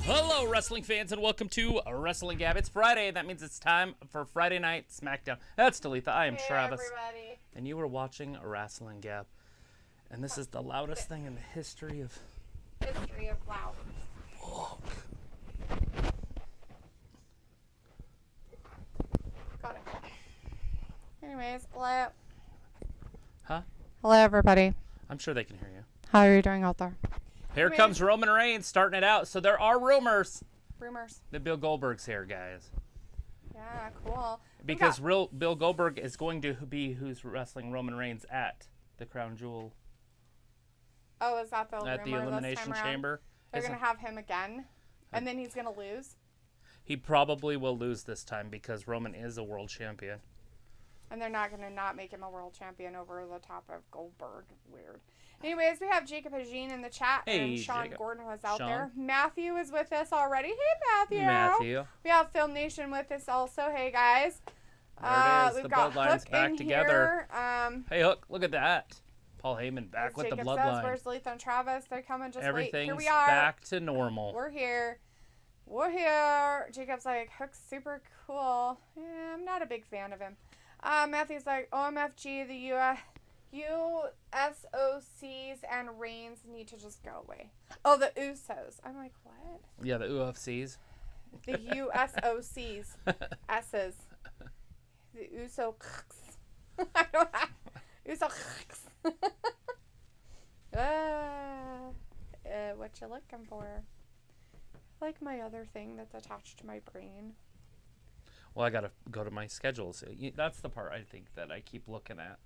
Hello, wrestling fans, and welcome to Wrestling Gab. It's Friday. That means it's time for Friday Night SmackDown. That's Talitha. I am Travis. Everybody. And you are watching a Wrestling Gab. And this is the loudest thing in the history of loud. Oh. Got it. Anyways, hello. Huh? Hello, everybody. I'm sure they can hear you. How are you doing out there? Here comes Roman Reigns starting it out. So there are rumors Rumors. that Bill Goldberg's here, guys. Yeah, cool. Because Bill Goldberg is going to be who's wrestling Roman Reigns at the Crown Jewel. Oh, is that the At the rumor Elimination this time Chamber. They're going to have him again, and then he's going to lose? He probably will lose this time because Roman is a world champion. And they're not going to not make him a world champion over the top of Goldberg. Weird. Anyways, we have Jacob Hagin in the chat, and Sean Jacob. Gordon was out there. Matthew is with us already. Hey, Matthew. We have Film Nation with us also. Hey, guys. There it is. We've The got Bloodline's Hook back in together. Here. Hey, Hook, look at that. Paul Heyman back with Jacob the says, Bloodline. where's Letha and Travis? They're coming. Just Everything's wait. Here we are. back to normal. We're here. We're here. Jacob's like, Hook's super cool. Yeah, I'm not a big fan of him. Matthew's like, OMFG, the USOCs and Reigns need to just go away. Oh, the Usos. I'm like, what? Yeah, the UFCs. The USOCs. S's. The Uso. I don't know. Uso. What you looking for? Like my other thing that's attached to my brain. Well, I got to go to my schedules. That's the part I think that I keep looking at.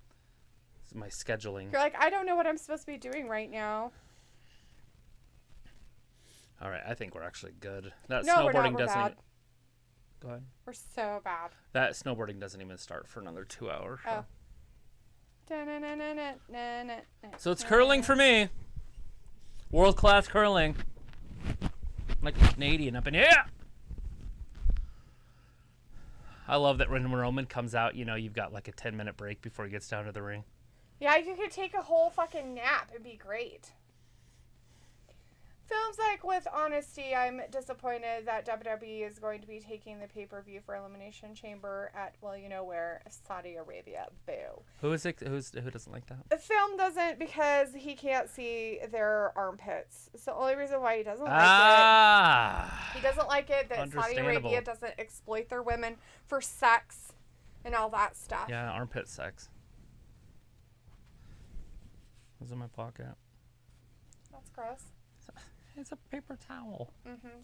Is my scheduling. You're like, I don't know what I'm supposed to be doing right now. All right, I think we're actually good. That No, we're not. snowboarding We're doesn't bad. even... Go ahead. We're so bad. That snowboarding doesn't even start for another 2 hours. Oh. So it's curling for me. World-class curling. Like a Canadian up in here. I love that when Roman comes out, you know, you've got like a 10-minute break before he gets down to the ring. Yeah, you could take a whole fucking nap. It'd be great. Films like, with honesty, I'm disappointed that WWE is going to be taking the pay-per-view for Elimination Chamber at, well, you know where, Saudi Arabia. Boo. Who doesn't like that? The film doesn't because he can't see their armpits. It's the only reason why he doesn't like it. He doesn't like it that Saudi Arabia doesn't exploit their women for sex and all that stuff. Yeah, armpit sex. Was in my pocket. That's gross. It's a paper towel.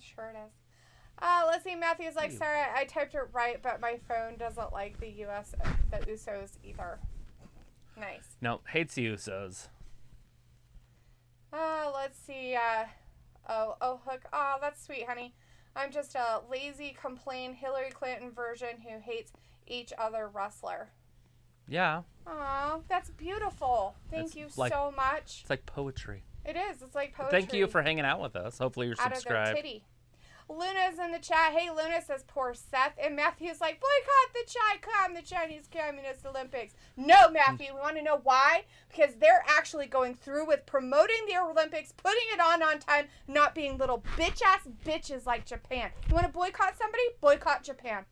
Sure it is. Let's see. Matthew's like, sorry, I typed it right, but my phone doesn't like the Usos either. Nice. No, hates the Usos. Let's see. Hook. Oh, that's sweet, honey. I'm just a lazy, complain Hillary Clinton version who hates each other wrestler. Yeah. Aw, that's beautiful. Thank you so much. It's like poetry. It is. It's like poetry. Thank you for hanging out with us. Hopefully you're subscribed. Out of their titty. Luna's in the chat. Hey, Luna says, poor Seth. And Matthew's like, boycott the Chinese Communist Olympics. No, Matthew. We want to know why? Because they're actually going through with promoting the Olympics, putting it on time, not being little bitch-ass bitches like Japan. You want to boycott somebody? Boycott Japan.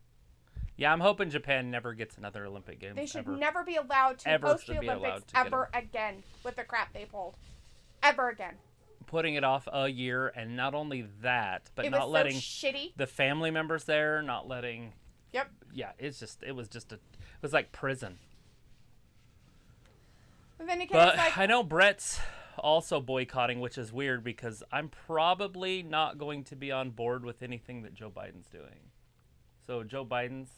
Yeah, I'm hoping Japan never gets another Olympic Games. They should never be allowed to host the Olympics ever again with the crap they pulled. Ever again. Putting it off a year, and not only that, but not letting shitty. The family members there, not letting. Yep. Yeah, it was like prison. And then but I know Brett's also boycotting, which is weird because I'm probably not going to be on board with anything that Joe Biden's doing. So Joe Biden's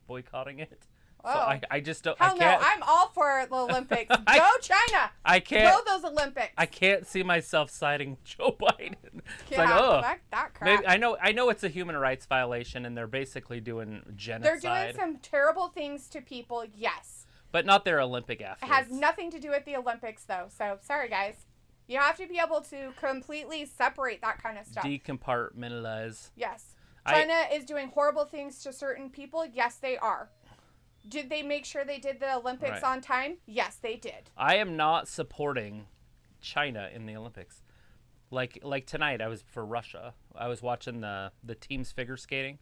boycotting it. Oh. So I just don't. Hell I can't, no, I'm all for the Olympics. Go China. I can't. Go those Olympics. I can't see myself siding Joe Biden. It's yeah, like, oh, fuck that crap. maybe, I know it's a human rights violation, and they're basically doing genocide. They're doing some terrible things to people, yes. But not their Olympic athletes. It has nothing to do with the Olympics, though. So sorry, guys. You have to be able to completely separate that kind of stuff. Decompartmentalize. Yes. China is doing horrible things to certain people. Yes, they are. Did they make sure they did the Olympics on time? Yes, they did. I am not supporting China in the Olympics. Like tonight, I was for Russia. I was watching the teams figure skating,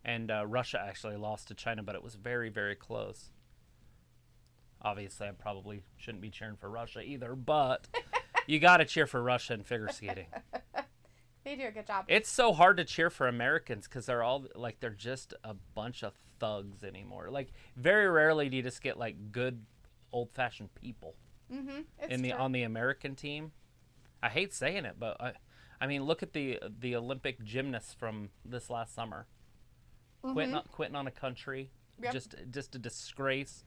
and Russia actually lost to China, but it was very, very close. Obviously, I probably shouldn't be cheering for Russia either, but you got to cheer for Russia in figure skating. They do a good job. It's so hard to cheer for Americans because they're all like they're just a bunch of thugs anymore. Like very rarely do you just get like good old-fashioned people on the American team. I hate saying it, but I mean, look at the Olympic gymnasts from this last summer. Quitting on a country, just a disgrace.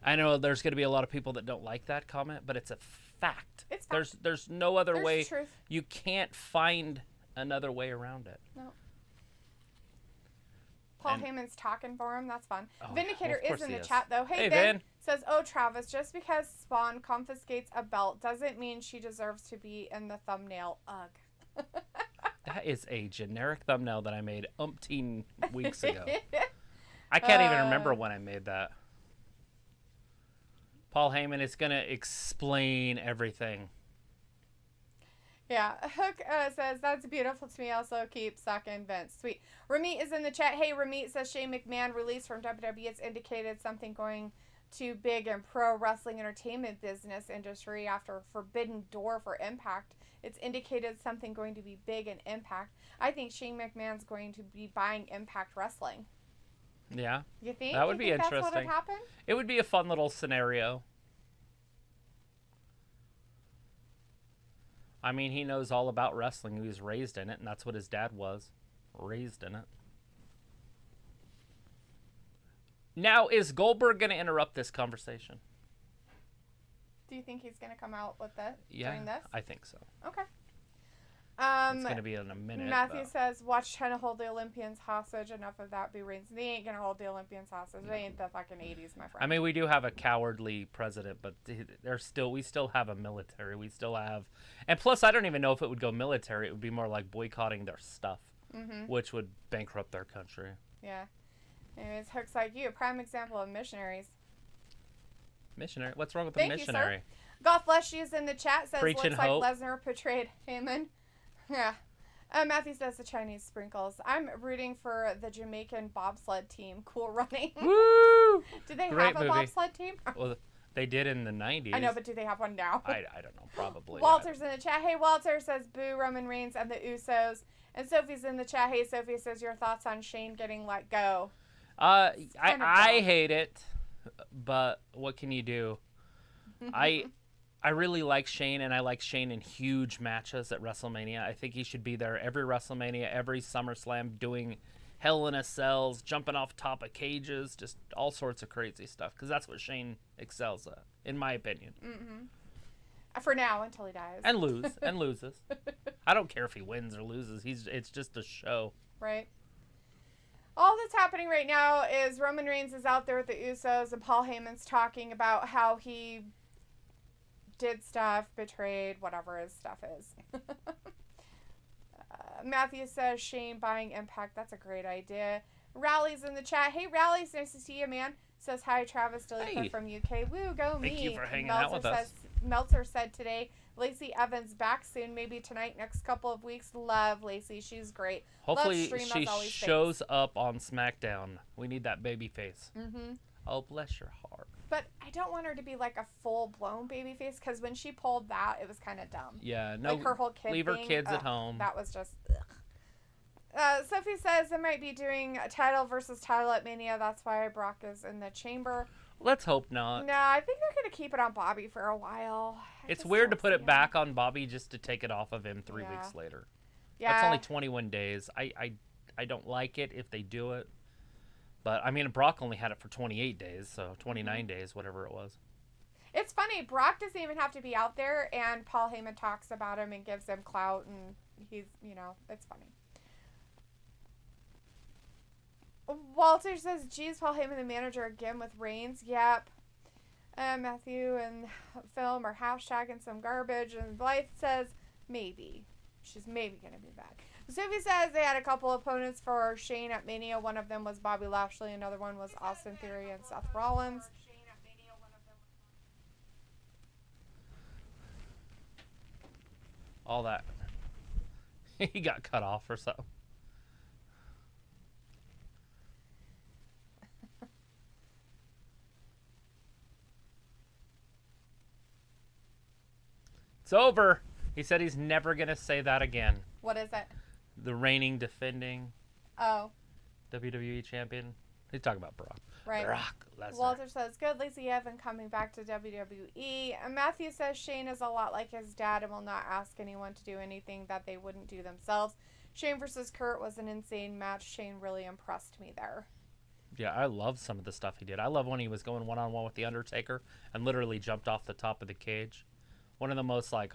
I know there's going to be a lot of people that don't like that comment, but it's a fact. It's fact. There's no other way. Truth. You can't find another way around it. No. Paul Heyman's talking for him. That's fun. Oh, Vindicator well, is in the is. chat, though. Hey, Ben Vin. says, oh, Travis, just because Spawn confiscates a belt doesn't mean she deserves to be in the thumbnail. Ugh. That is a generic thumbnail that I made umpteen weeks ago. I can't even remember when I made that. Paul Heyman is going to explain everything. Yeah, Hook says, that's beautiful to me. Also, keep sucking Vince. Sweet. Ramit is in the chat. Hey, Ramit says Shane McMahon released from WWE. It's indicated something going too big in pro wrestling entertainment business industry after Forbidden Door for Impact. It's indicated something going to be big in Impact. I think Shane McMahon's going to be buying Impact Wrestling. Yeah. You think? That would be interesting. That's what would happen? It would be a fun little scenario. I mean, he knows all about wrestling. He was raised in it, and that's what his dad was. Raised in it. Now, is Goldberg going to interrupt this conversation? Do you think he's going to come out with it Yeah, during this? I think so. Okay. It's going to be in a minute. Matthew says, watch China hold the Olympians hostage. Enough of that be Reigns. They ain't going to hold the Olympians hostage. They ain't the fucking 80s, my friend. I mean, we do have a cowardly president, but we still have a military. We still have... And plus, I don't even know if it would go military. It would be more like boycotting their stuff, which would bankrupt their country. Yeah. Anyways, Hook's like you. Prime example of missionaries. Missionary? What's wrong with the missionary? You, sir. Golf Flesh is in the chat. Says, Preaching looks hope. like Lesnar portrayed Heyman. Yeah. Matthew says the Chinese sprinkles. I'm rooting for the Jamaican bobsled team. Cool running. Woo! Do they Great have a movie. bobsled team? Well, they did in the 90s. I know, but do they have one now? I don't know. Probably. Walter's in the chat. Hey, Walter says boo Roman Reigns and the Usos. And Sophie's in the chat. Hey, Sophie says your thoughts on Shane getting let go. I hate it, but what can you do? I really like Shane, and I like Shane in huge matches at WrestleMania. I think he should be there every WrestleMania, every SummerSlam, doing Hell in a Cells, jumping off top of cages, just all sorts of crazy stuff, because that's what Shane excels at, in my opinion. For now, until he dies. And loses. I don't care if he wins or loses. It's just a show. Right. All that's happening right now is Roman Reigns is out there with the Usos, and Paul Heyman's talking about how he did stuff, betrayed, whatever his stuff is. Matthew says Shane buying Impact. That's a great idea. Rally's in the chat. Hey, Rally's nice to see you, man. Says hi, Travis Delica from UK. Woo, go me. Thank you for hanging out with us. Meltzer said today, Lacey Evans back soon, maybe tonight, next couple of weeks. Love Lacey. She's great. Hopefully she shows up on SmackDown. We need that baby face. Oh, bless your heart. But I don't want her to be like a full-blown baby face, because when she pulled that, it was kind of dumb. Yeah, no, like her whole kid leave thing, her kids at home. That was just, ugh. Sophie says they might be doing a title versus title at Mania. That's why Brock is in the chamber. Let's hope not. No, I think they're going to keep it on Bobby for a while. It's weird to put it back on Bobby just to take it off of him 3 weeks later. Yeah. That's only 21 days. I don't like it if they do it. But, I mean, Brock only had it for 28 days, so 29 days, whatever it was. It's funny. Brock doesn't even have to be out there, and Paul Heyman talks about him and gives him clout, and he's, it's funny. Walter says, geez, Paul Heyman, the manager, again with Reigns. Yep. Matthew and Film are hashtagging some garbage, and Blythe says, maybe. She's maybe going to be back. Sophie says they had a couple opponents for Shane at Mania. One of them was Bobby Lashley. Another one was Austin Theory and Seth Rollins. all that. He got cut off or something. It's over. He said he's never going to say that again. What is it? The reigning, defending WWE champion. He's talking about Brock. Right. Brock Lesnar. Walter says, good Lacey Evan coming back to WWE. And Matthew says Shane is a lot like his dad and will not ask anyone to do anything that they wouldn't do themselves. Shane versus Kurt was an insane match. Shane really impressed me there. Yeah, I love some of the stuff he did. I love when he was going one-on-one with The Undertaker and literally jumped off the top of the cage. One of the most, like,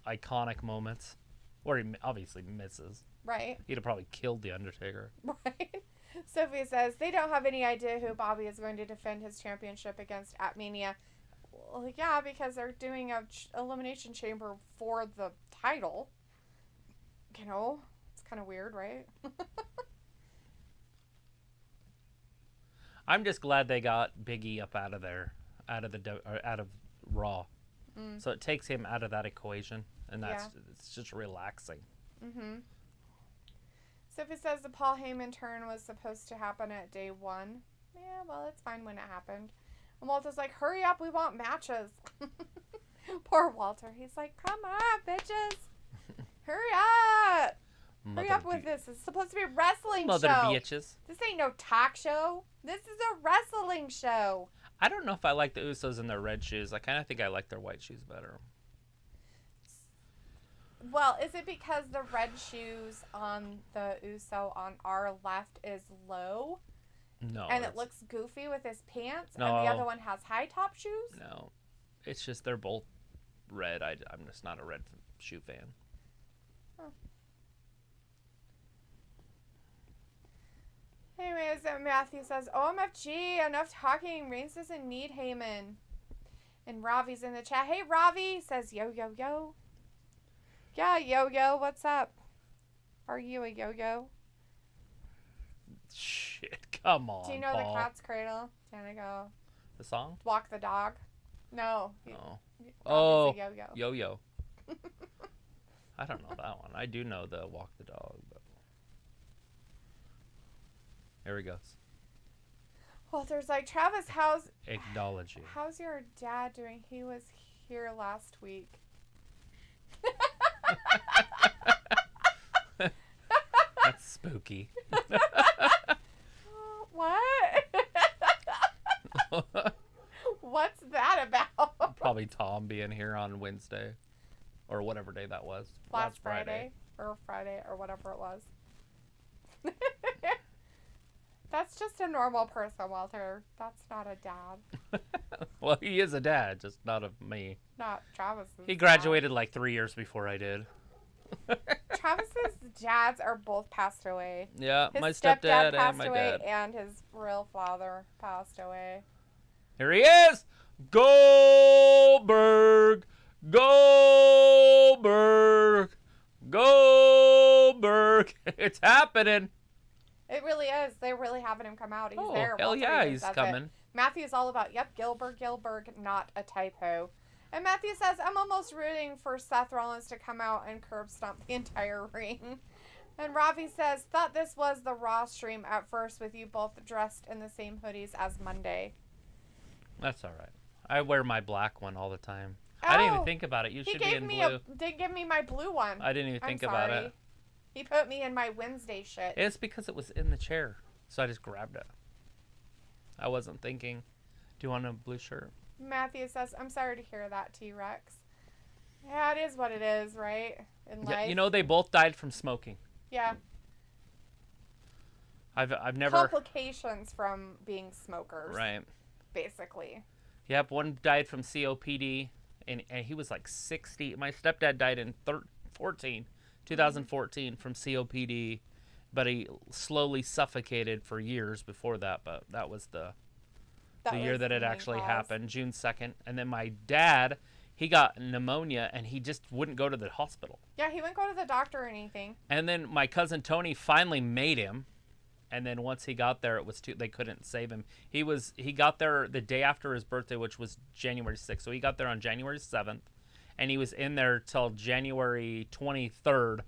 iconic moments where he obviously misses. Right. He'd have probably killed The Undertaker. Right. Sophie says, they don't have any idea who Bobby is going to defend his championship against at Mania. Well, yeah, because they're doing a elimination chamber for the title. You know, it's kind of weird, right? I'm just glad they got Big E up out of there, out of Raw. So it takes him out of that equation, and it's just relaxing. Mm-hmm. Sophie says the Paul Heyman turn was supposed to happen at day 1. Yeah, well, it's fine when it happened. And Walter's like, hurry up, we want matches. Poor Walter. He's like, come on, bitches. Hurry up. Hurry up with this. It's supposed to be a wrestling Mother show. bitches. This ain't no talk show. This is a wrestling show. I don't know if I like the Usos in their red shoes. I kind of think I like their white shoes better. Well, is it because the red shoes on the Uso on our left is low? No. And it looks goofy with his pants? No. And the other one has high top shoes? No. It's just they're both red. I'm just not a red shoe fan. Huh. Anyways, Matthew says, OMFG, enough talking. Reigns doesn't need Heyman. And Ravi's in the chat. Hey, Ravi, says, yo, yo, yo. Yeah, yo-yo, what's up? Are you a yo-yo? Shit, come on, Do you know Paul. the Cat's Cradle? Danica. The song? Walk the Dog? No. Oh. Oh. Yo-yo. Yo-yo. I don't know that one. I do know the Walk the Dog. But... Here he goes. Walter's like, Travis, how's your dad doing? He was here last week. That's spooky. What? What's that about? Probably Tom being here on Wednesday or whatever day that was. Last Friday or whatever it was. That's just a normal person, Walter. That's not a dad. Well, he is a dad, just not of me. Not Travis's. He graduated like 3 years before I did. Travis's dads are both passed away. Yeah, His my stepdad passed and my away, dad. and his real father passed away. Here he is! Goldberg! Goldberg! Goldberg! It's happening! It really is. They're really having him come out. He's there. Hell Walter yeah, is. he's That's coming. It. Matthew's all about, Gilbert, not a typo. And Matthew says, I'm almost rooting for Seth Rollins to come out and curb stomp the entire ring. And Ravi says, thought this was the Raw stream at first with you both dressed in the same hoodies as Monday. That's all right. I wear my black one all the time. I didn't even think about it. You should be in blue. Didn't give me my blue one. I didn't even think about it. He put me in my Wednesday shit. It's because it was in the chair, so I just grabbed it. I wasn't thinking, do you want a blue shirt? Matthew says, I'm sorry to hear that, T-Rex. Yeah, it is what it is, right? In life. You know, they both died from smoking. Yeah. I've never... Complications from being smokers. Right. Basically. Yep, one died from COPD, and he was like 60. My stepdad died in 2014 from COPD, but he slowly suffocated for years before that, but that was the year that it actually happened, June 2nd. And then my dad, he got pneumonia, and he just wouldn't go to the hospital. Yeah, he wouldn't go to the doctor or anything. And then my cousin Tony finally made him, and then once he got there, they couldn't save him. He got there the day after his birthday, which was January 6th. So he got there on January 7th, and he was in there till January 23rd.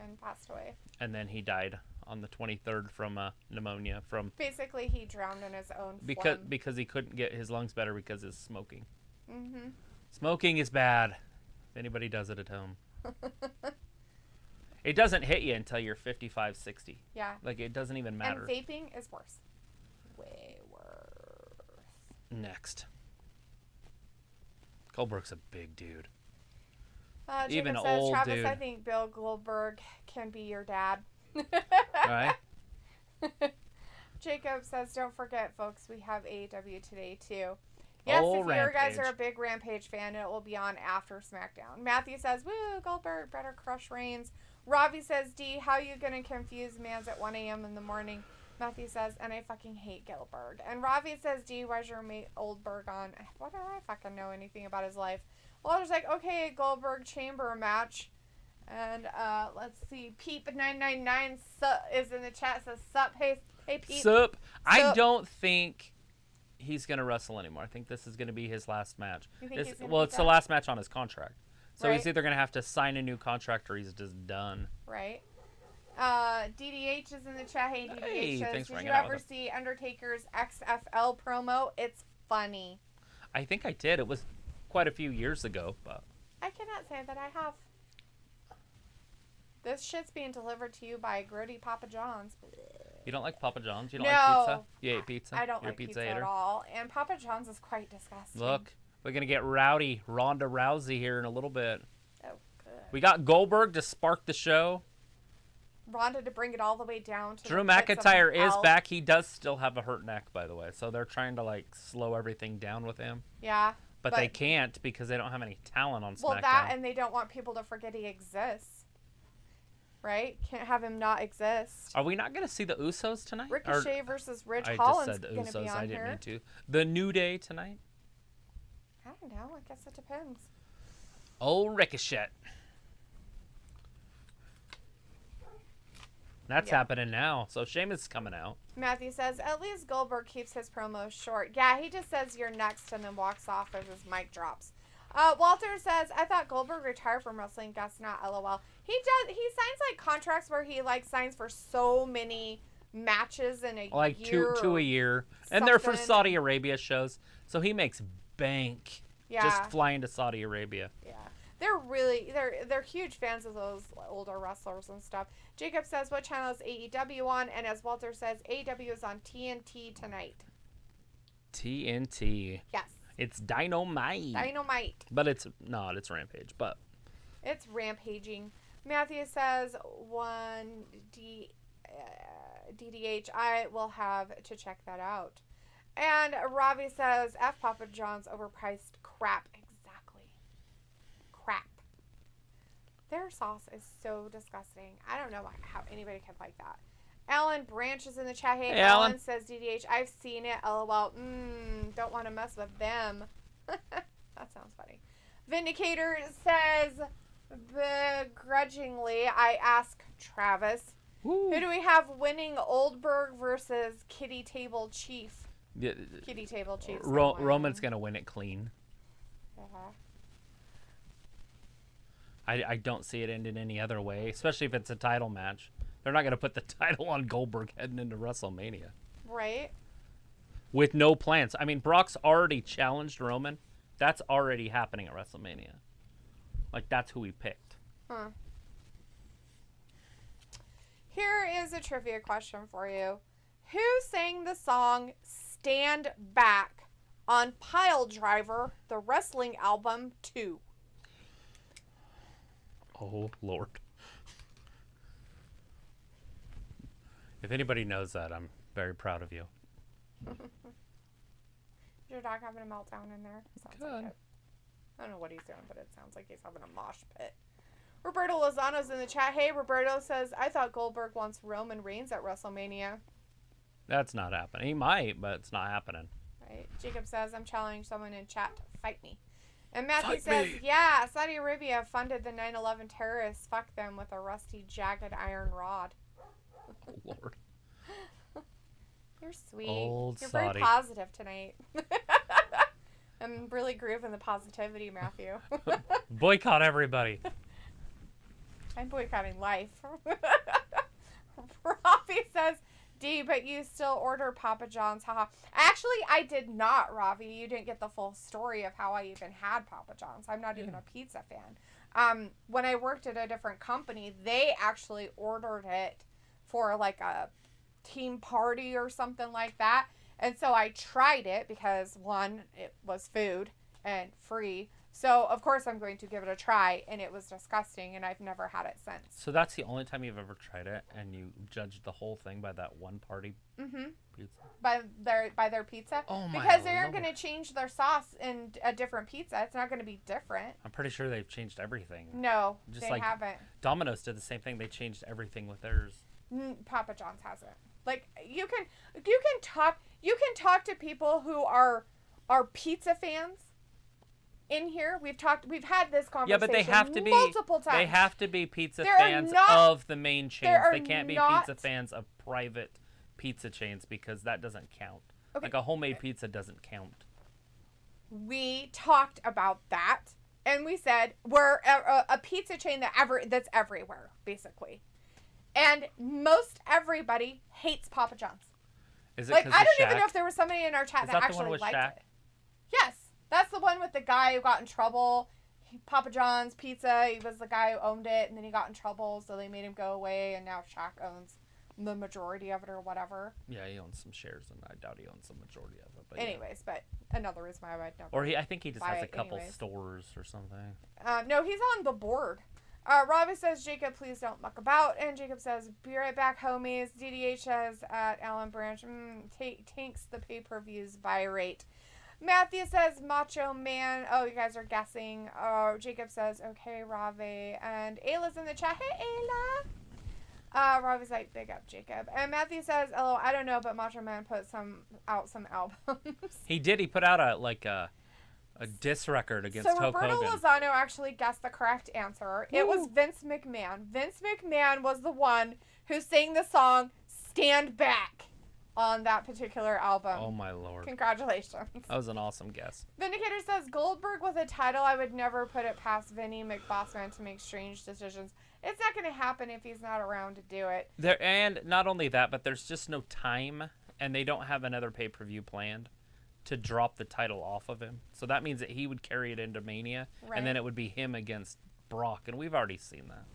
And passed away. And then he died on the 23rd from pneumonia. Basically, he drowned in his own because he couldn't get his lungs better because of smoking. Mm-hmm. Smoking is bad. If anybody does it at home. It doesn't hit you until you're 55, 60. Yeah. Like, it doesn't even matter. And vaping is worse. Way worse. Next. Goldberg's a big dude. Even Even says, old Travis, dude. I think Bill Goldberg can be your dad. Right? Jacob says, don't forget, folks, we have AEW today, too. Yes, Oh, if you guys Rampage. are a big Rampage fan, it will be on after SmackDown. Matthew says, woo, Goldberg better crush Reigns. Robbie says, D, how you going to confuse mans at 1 a.m. in the morning? Matthew says, and I fucking hate Goldberg. And Robbie says, D, why's your mate Oldberg on? What do I fucking know anything about his life? Walter's like, okay, Goldberg chamber match. And let's see, Peep999 is in the chat, says, sup, hey Peep. Sup. I don't think he's going to wrestle anymore. I think this is going to be his last match. You think he's gonna Well, be it's the done? last match on his contract. So Right. he's either going to have to sign a new contract or he's just done. Right. DDH is in the chat. Hey, DDH Hey, says, thanks for did you hanging out ever with us. see Undertaker's XFL promo? It's funny. I think I did. It was quite a few years ago, but I cannot say that I have. This shit's being delivered to you by Grody Papa John's. you don't like Papa John's? You don't No. like pizza? You ate pizza? I don't You're like a pizza hater? at all. And Papa John's is quite disgusting. Look, we're going to get rowdy Ronda Rousey here in a little bit. Oh, good. We got Goldberg to spark the show. Ronda to bring it all the way down to Drew the pits of McIntyre is hell. back. He does still have a hurt neck, by the way. So they're trying to, like, slow everything down with him. Yeah. But they can't because they don't have any talent on SmackDown. Well, that and they don't want people to forget he exists. Right? Can't have him not exist. Are we not going to see the Usos tonight? Ricochet versus Ridge I Holland's just said going to be Usos. on I didn't here. mean to. The New Day tonight? I don't know. I guess it depends. Oh, Ricochet. That's happening now. So Sheamus is coming out. Matthew says, at least Goldberg keeps his promos short. Yeah, he just says you're next and then walks off as his mic drops. Walter says, I thought Goldberg retired from wrestling. Guess not, LOL. He signs like contracts where he like signs for so many matches in a Like year. two a year. And they're for something. Saudi Arabia shows. So he makes bank Yeah. just flying to Saudi Arabia. Yeah. They're huge fans of those older wrestlers and stuff. Jacob says, what channel is AEW on? And as Walter says, AEW is on TNT tonight. TNT. Yes. It's Dynamite. Dynamite. But it's not. It's Rampage. But It's rampaging. Matthew says, DDH. I will have to check that out. And Ravi says, F Papa John's overpriced crap. Exactly. Crap. Their sauce is so disgusting. I don't know how anybody could like that. Alan Branch is in the chat. Hey, Alan says, DDH, I've seen it. LOL. Don't want to mess with them. That sounds funny. Vindicator says, begrudgingly, I ask Travis, who do we have winning, Oldberg versus Kitty Table Chief? yeah, Kitty Table Chief. Roman's going to win it clean. Uh-huh. I don't see it ending any other way, especially if it's a title match. They're not going to put the title on Goldberg heading into WrestleMania. Right. With no plans. I mean, Brock's already challenged Roman. That's already happening at WrestleMania. Like, that's who he picked. Huh. Here is a trivia question for you. Who sang the song Stand Back on Pile Driver, the wrestling album 2? Oh, Lord. If anybody knows that, I'm very proud of you. Is your dog having a meltdown in there? Sounds like it. I don't know what he's doing, but it sounds like he's having a mosh pit. Roberto Lozano's in the chat. Hey, Roberto says, I thought Goldberg wants Roman Reigns at WrestleMania. That's not happening. He might, but it's not happening. Right. Jacob says, I'm challenging someone in chat to fight me. And Matthew Fight says, me. yeah, Saudi Arabia funded the 9/11 terrorists. Fuck them with a rusty, jagged iron rod. Oh, Lord. You're sweet. Old You're Saudi. very positive tonight. I'm really grooving the positivity, Matthew. Boycott everybody. I'm boycotting life. Ravi says, D, but you still order Papa John's, haha. Actually, I did not, Ravi. You didn't get the full story of how I even had Papa John's. I'm not even a pizza fan. When I worked at a different company, they actually ordered it for like a team party or something like that. And so I tried it because, one, it was food and free. So, of course, I'm going to give it a try, and it was disgusting, and I've never had it since. So that's the only time you've ever tried it, and you judged the whole thing by that one party pizza? By their pizza? Oh, my Because they aren't Lord. going to change their sauce in a different pizza. It's not going to be different. I'm pretty sure they've changed everything. No, Just they like haven't. Domino's did the same thing. They changed everything with theirs. Papa John's hasn't. Like, you can talk to people who are pizza fans. In here, we've had this conversation. Yeah, but they have to be multiple times. They have to be pizza There are fans not- of the main chains. there are They can't be not- pizza fans of private pizza chains because that doesn't count. Okay. Like a homemade pizza doesn't count. We talked about that, and we said we're a pizza chain that's everywhere, basically. And most everybody hates Papa John's. Is it Like, 'cause I of don't even Shaq? know if there was somebody in our chat Is that that the one actually with liked Shaq? it. Yes. That's the one with the guy who got in trouble. Papa John's Pizza, he was the guy who owned it, and then he got in trouble, so they made him go away, and now Shaq owns the majority of it or whatever. Yeah, he owns some shares, and I doubt he owns the majority of it. But Anyways, but another reason why I would never. Or I think he just buy has a it couple anyways. stores or something. No, he's on the board. Robbie says, Jacob, please don't muck about. And Jacob says, be right back, homies. DDH says at Alan Branch, tanks the pay-per-views buy rate. Matthew says, Macho Man. Oh, you guys are guessing. Jacob says, okay, Ravi. And Ayla's in the chat. Hey, Ayla. Ravi's like, big up, Jacob. And Matthew says, oh, I don't know, but Macho Man put out some albums. He did. He put out a diss record against Hulk Roberto Hogan. Lozano actually guessed the correct answer. It was Vince McMahon. Vince McMahon was the one who sang the song Stand Back on that particular album. Oh, my Lord. Congratulations. That was an awesome guess. Vindicator says, Goldberg with a title, I would never put it past Vinny McBossman to make strange decisions. It's not going to happen if he's not around to do it. And not only that, but there's just no time, and they don't have another pay-per-view planned to drop the title off of him. So that means that he would carry it into Mania, and then it would be him against Brock, and we've already seen that.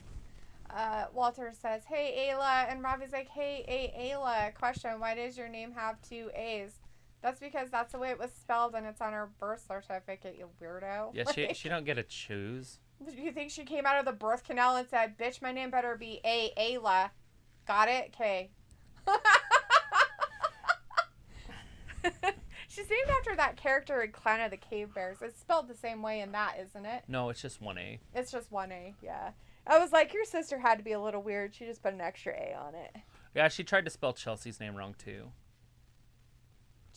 Walter says, hey, Ayla. And Robbie's like, hey, Ayla, question. Why does your name have 2 A's? That's because that's the way it was spelled, and it's on her birth certificate, you weirdo. Yeah, she don't get to choose. You think she came out of the birth canal and said, bitch, my name better be Ayla. Got it? Okay. She's named after that character in Clan of the Cave Bears. It's spelled the same way in that, isn't it? No, it's just 1A. It's just 1A, yeah. I was like, your sister had to be a little weird. She just put an extra A on it. Yeah, she tried to spell Chelsea's name wrong, too.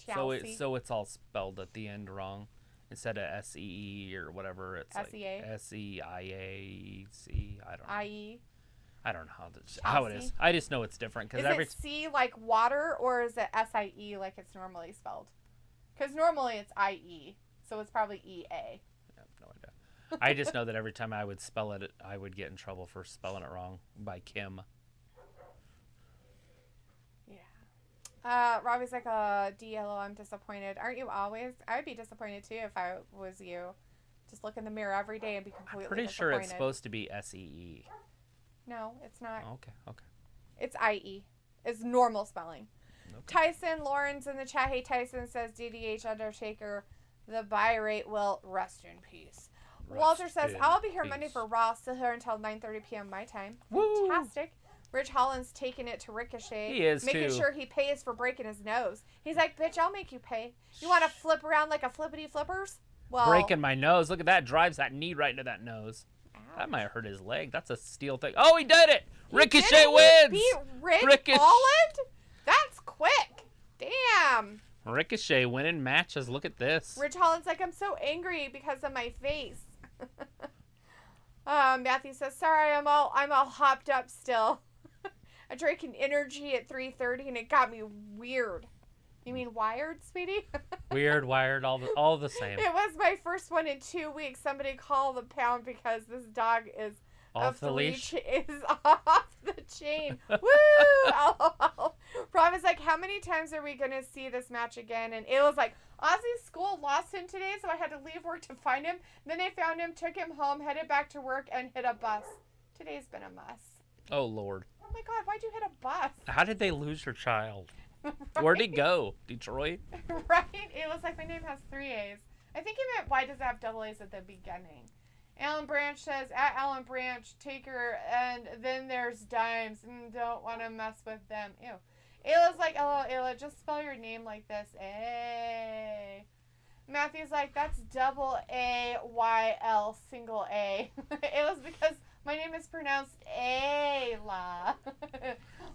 Chelsea. So it's all spelled at the end wrong. Instead of S-E-E or whatever, it's S-E-A? like S-E-I-A-C. I don't know. I-E? I don't know how it is. I just know it's different. Is it C like water, or is it S-I-E like it's normally spelled? Because normally it's I-E, so it's probably E-A. I have no idea. I just know that every time I would spell it, I would get in trouble for spelling it wrong by Kim. Yeah. Robbie's like, DLO, I'm disappointed. Aren't you always? I would be disappointed too if I was you. Just look in the mirror every day and be completely I'm pretty disappointed. sure it's supposed to be S-E-E. No, it's not. Oh, okay. It's I-E. It's normal spelling. Okay. Tyson Lawrence in the chat. Hey, Tyson says, DDH Undertaker, the buy rate will rest in peace. Walter says, I'll be here Monday for Raw, still here until 9:30 p.m. my time. Woo! Fantastic. Rich Holland's taking it to Ricochet. He is, making too. sure he pays for breaking his nose. He's like, bitch, I'll make you pay. You want to flip around like a flippity flippers? Well, Breaking my nose. Look at that. Drives that knee right into that nose. ouch. That might hurt his leg. That's a steel thing. Oh, he did it! He Ricochet did it. wins! He beat Ricochet. Holland? That's quick. Damn. Ricochet winning matches. Look at this. Rich Holland's like, I'm so angry because of my face. Matthew says, sorry, I'm all hopped up still. I drank an energy at 3:30 and it got me weird. You mean wired, sweetie? Weird, wired, all the same. It was my first one in 2 weeks. Somebody called the pound because this dog is Off the leash? is off the chain. Woo! LOL. Rob is like, how many times are we going to see this match again? And it was like, Ozzy's school lost him today, so I had to leave work to find him. Then I found him, took him home, headed back to work, and hit a bus. Today's been a mess. Oh, Lord. Oh, my God. Why'd you hit a bus? How did they lose your child? Right? Where'd he go? Detroit? Right? It was like, my name has 3 A's. I think he meant, why does it have double A's at the beginning? Alan Branch says, at Alan Branch, Taker, and then there's Dimes. Don't want to mess with them. Ew. Ayla's like, hello, Ayla, just spell your name like this. A. Matthew's like, that's double A-Y-L, single A. It was because my name is pronounced Ayla.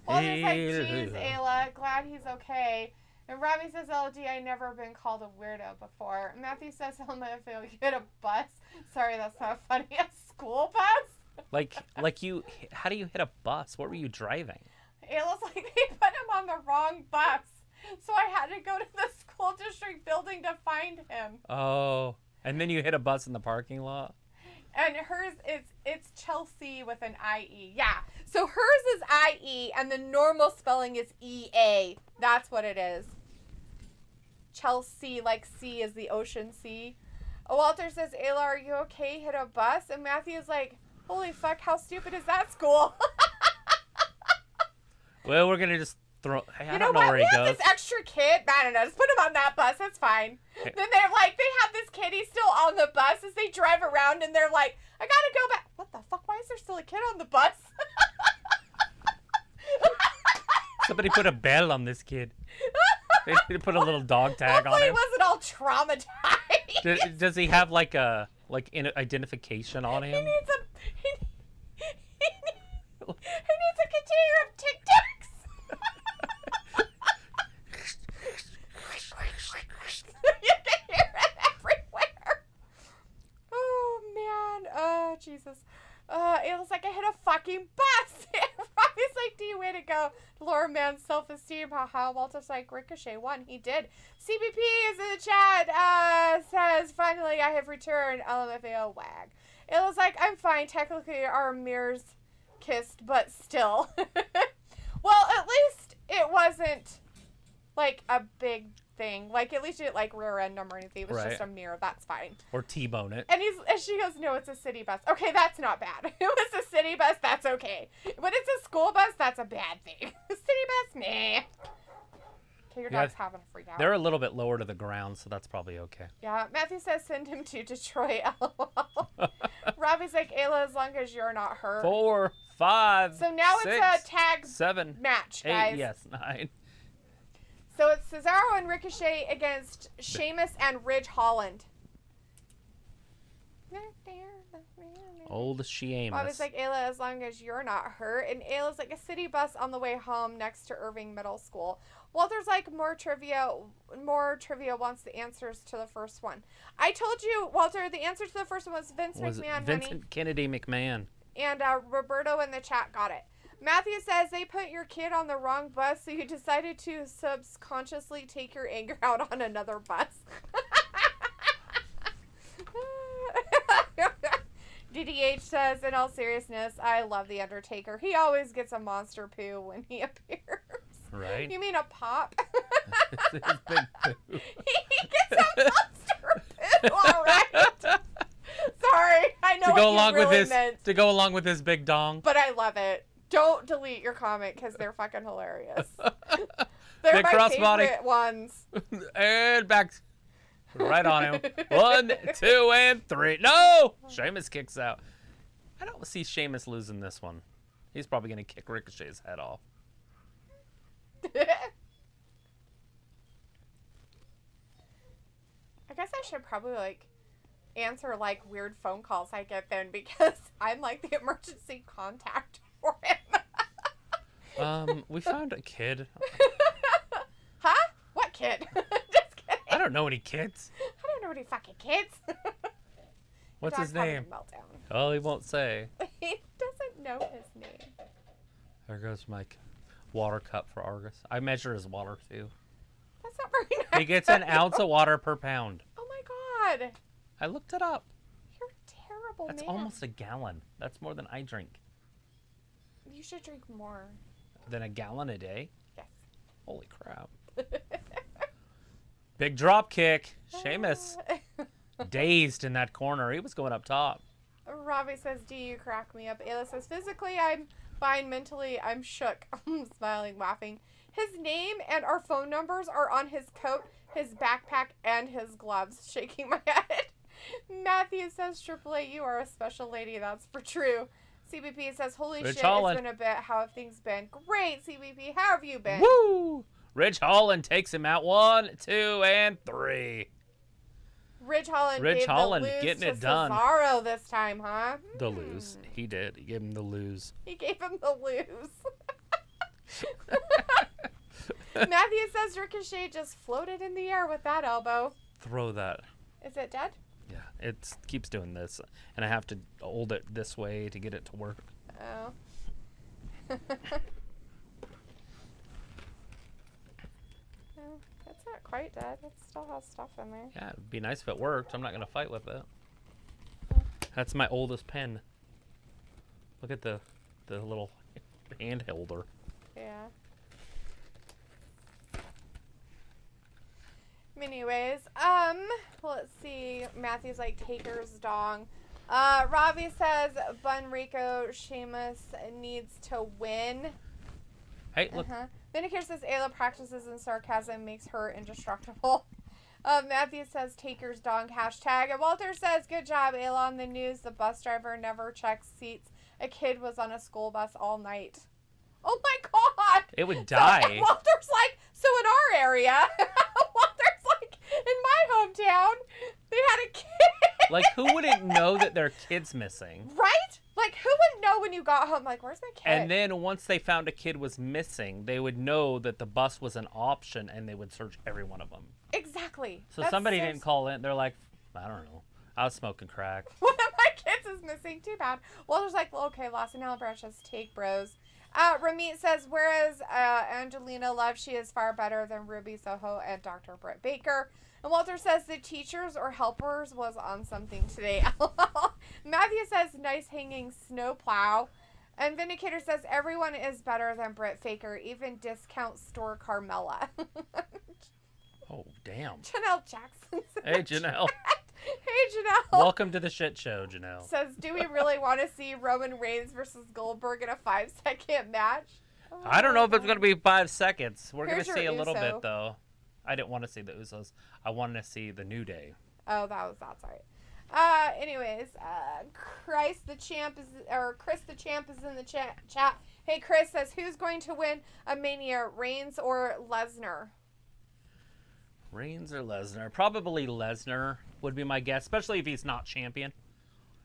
Walter's like, geez, Ayla, glad he's okay. And Robbie says, LD, I never been called a weirdo before. Matthew says, LMFAO, you hit a bus. Sorry, that's not funny. A school bus? Like you, how do you hit a bus? What were you driving? Ayla's like, they put him on the wrong bus. So I had to go to the school district building to find him. Oh, and then you hit a bus in the parking lot? And hers it's Chelsea with an I-E. Yeah. So hers is I-E and the normal spelling is E-A. That's what it is. Chelsea, like sea is the ocean sea. Oh, Walter says, Ayla, are you okay? Hit a bus? And Matthew's like, holy fuck, how stupid is that school? Well, we're going to just throw... Hey, I don't know what? where he We have goes. this extra kid. I don't know. Just put him on that bus. That's fine. Hey. Then they're like, they have this kid. He's still on the bus as they drive around, and they're like, I gotta go back. What the fuck? Why is there still a kid on the bus? Somebody put a bell on this kid. They need to put a little dog tag on Hopefully him. he wasn't all traumatized. Does he have like a identification on He him? needs a container of Tic Tacs. You can hear it everywhere. Oh man. Oh Jesus. It was like I hit a fucking bus. Robbie's like, do you way to go? Lower man's self-esteem. Haha. Walter's like, Ricochet won. He did. CBP is in the chat. Says, finally I have returned. LMFAO wag. It was like, I'm fine. Technically our mirrors kissed, but still. Well, at least it wasn't like a big thing. Like, at least you didn't like rear end him or anything. It was just a mirror. That's fine. Or T-bone it. And she goes, no, it's a city bus. Okay, that's not bad. It was a city bus. That's okay. When it's a school bus, that's a bad thing. City bus, nah. Okay, your dog's having a freak out. They're a little bit lower to the ground, so that's probably okay. Yeah, Matthew says send him to Detroit, LOL. Robbie's like, Ayla, as long as you're not hurt. 4, 5, So now 6, it's a tag 7, match, 8, guys. yes, 9. So it's Cesaro and Ricochet against Sheamus and Ridge Holland. Old Sheamus. Bobby's like, Ayla, as long as you're not hurt. And Ayla's like, a city bus on the way home next to Irving Middle School. Walter's like, more trivia wants the answers to the first one. I told you, Walter, the answer to the first one was Vince McMahon, Vincent honey. Kennedy McMahon. And Roberto in the chat got it. Matthew says they put your kid on the wrong bus, so you decided to subconsciously take your anger out on another bus. DDH says, in all seriousness, I love The Undertaker. He always gets a monster poo when he appears. Right? You mean a pop? His big poo. He gets a monster poo, all right. Sorry, I know what you really meant. To go along with his big dong. But I love it. Don't delete your comment because they're fucking hilarious. They're Big my crossbody. favorite ones. And back. Right on him. 1, 2, and 3. No! Sheamus kicks out. I don't see Sheamus losing this one. He's probably going to kick Ricochet's head off. I guess I should probably answer weird phone calls I get then because I'm like the emergency contact for him. We found a kid. Huh? What kid? Just kidding. I don't know any kids. I don't know any fucking kids. What's his name? Oh, he won't say. He doesn't know his name. There goes my water cup for Argus. I measure his water too. That's not He gets an ounce of water per pound. Oh my God. I looked it up. You're a terrible That's man. almost a gallon. That's more than I drink. You should drink more. Than a gallon a day? Yes. Holy crap. Big drop kick. Sheamus. Dazed in that corner. He was going up top. Robbie says, "Do you crack me up?" Ayla says, "Physically, I'm fine. Mentally, I'm shook." Smiling, laughing. His name and our phone numbers are on his coat, his backpack, and his gloves. Shaking my head. Matthew says, "Triple A, you are a special lady. That's for true." CBP says, "Holy Rich shit, Holland. It's been a bit. How have things been?" Great, CBP. How have you been? Woo! Rich Holland takes him out 1, 2, and 3. Rich Holland Rich gave Holland the lose getting to it done. Cesaro this time, huh? The lose. He did. He gave him the lose. He gave him the lose. Matthew says Ricochet just floated in the air with that elbow. Throw that. Is it dead? Yeah, it keeps doing this. And I have to hold it this way to get it to work. Oh. No, it's not quite dead. It still has stuff in there. Yeah, it'd be nice if it worked. I'm not going to fight with it. That's my oldest pen. Look at the little hand holder. Yeah. Anyways, let's see. Matthew's like Taker's dong. Robbie says Bunrico Sheamus needs to win. Hey, look. Vindicator says Ayla practices in sarcasm makes her indestructible. Matthew says Taker's dong hashtag. And Walter says, "Good job, Ayla, on the news. The bus driver never checks seats. A kid was on a school bus all night." Oh my God! It would die. So, Walter's like, so in our area, Walter's like, in my hometown, they had a kid. Like, who wouldn't know that their kid's missing? Right? Like, who wouldn't know when you got home? Like, where's my kid? And then once they found a kid was missing, they would know that the bus was an option, and they would search every one of them. Exactly. So somebody didn't call in. They're like, I don't know. I was smoking crack. One of my kids is missing. Too bad. Walter's like, well, okay, Los Angeles just take bros. Ramit says, whereas Angelina Love, she is far better than Ruby Soho and Dr. Britt Baker. And Walter says the teachers or helpers was on something today. Matthew says, nice hanging snowplow. And Vindicator says, everyone is better than Britt Baker, even discount store Carmella. Oh, damn. Janelle Jackson. Hey, Janelle. Hey, Janelle. Welcome to the shit show, Janelle. Says, do we really want to see Roman Reigns versus Goldberg in a 5-second match? Oh, I don't know if it's going to be 5 seconds. We're going to Here's see your a little Uso. bit, though. I didn't want to see the Usos. I wanted to see the New Day. Oh, that's right. Anyways, Chris the champ is in the chat. Hey, Chris says, who's going to win a Mania, Reigns or Lesnar? Reigns or Lesnar? Probably Lesnar would be my guess, especially if he's not champion.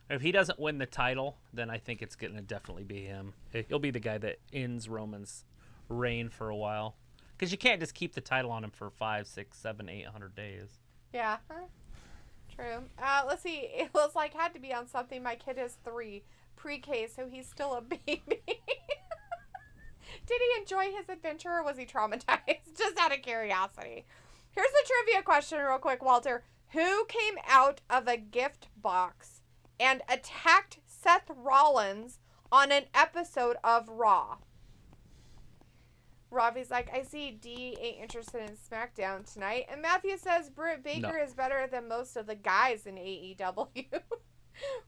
If he doesn't win the title, then I think it's going to definitely be him. He'll be the guy that ends Roman's reign for a while. Because you can't just keep the title on him for 5, 6, 7, 800 days. Yeah, true. Let's see. It was like, had to be on something. My kid is 3, pre-K, so he's still a baby. Did he enjoy his adventure or was he traumatized? Just out of curiosity. Here's a trivia question real quick, Walter. Who came out of a gift box and attacked Seth Rollins on an episode of Raw? Ravi's like, I see D ain't interested in SmackDown tonight. And Matthew says Britt Baker is better than most of the guys in AEW.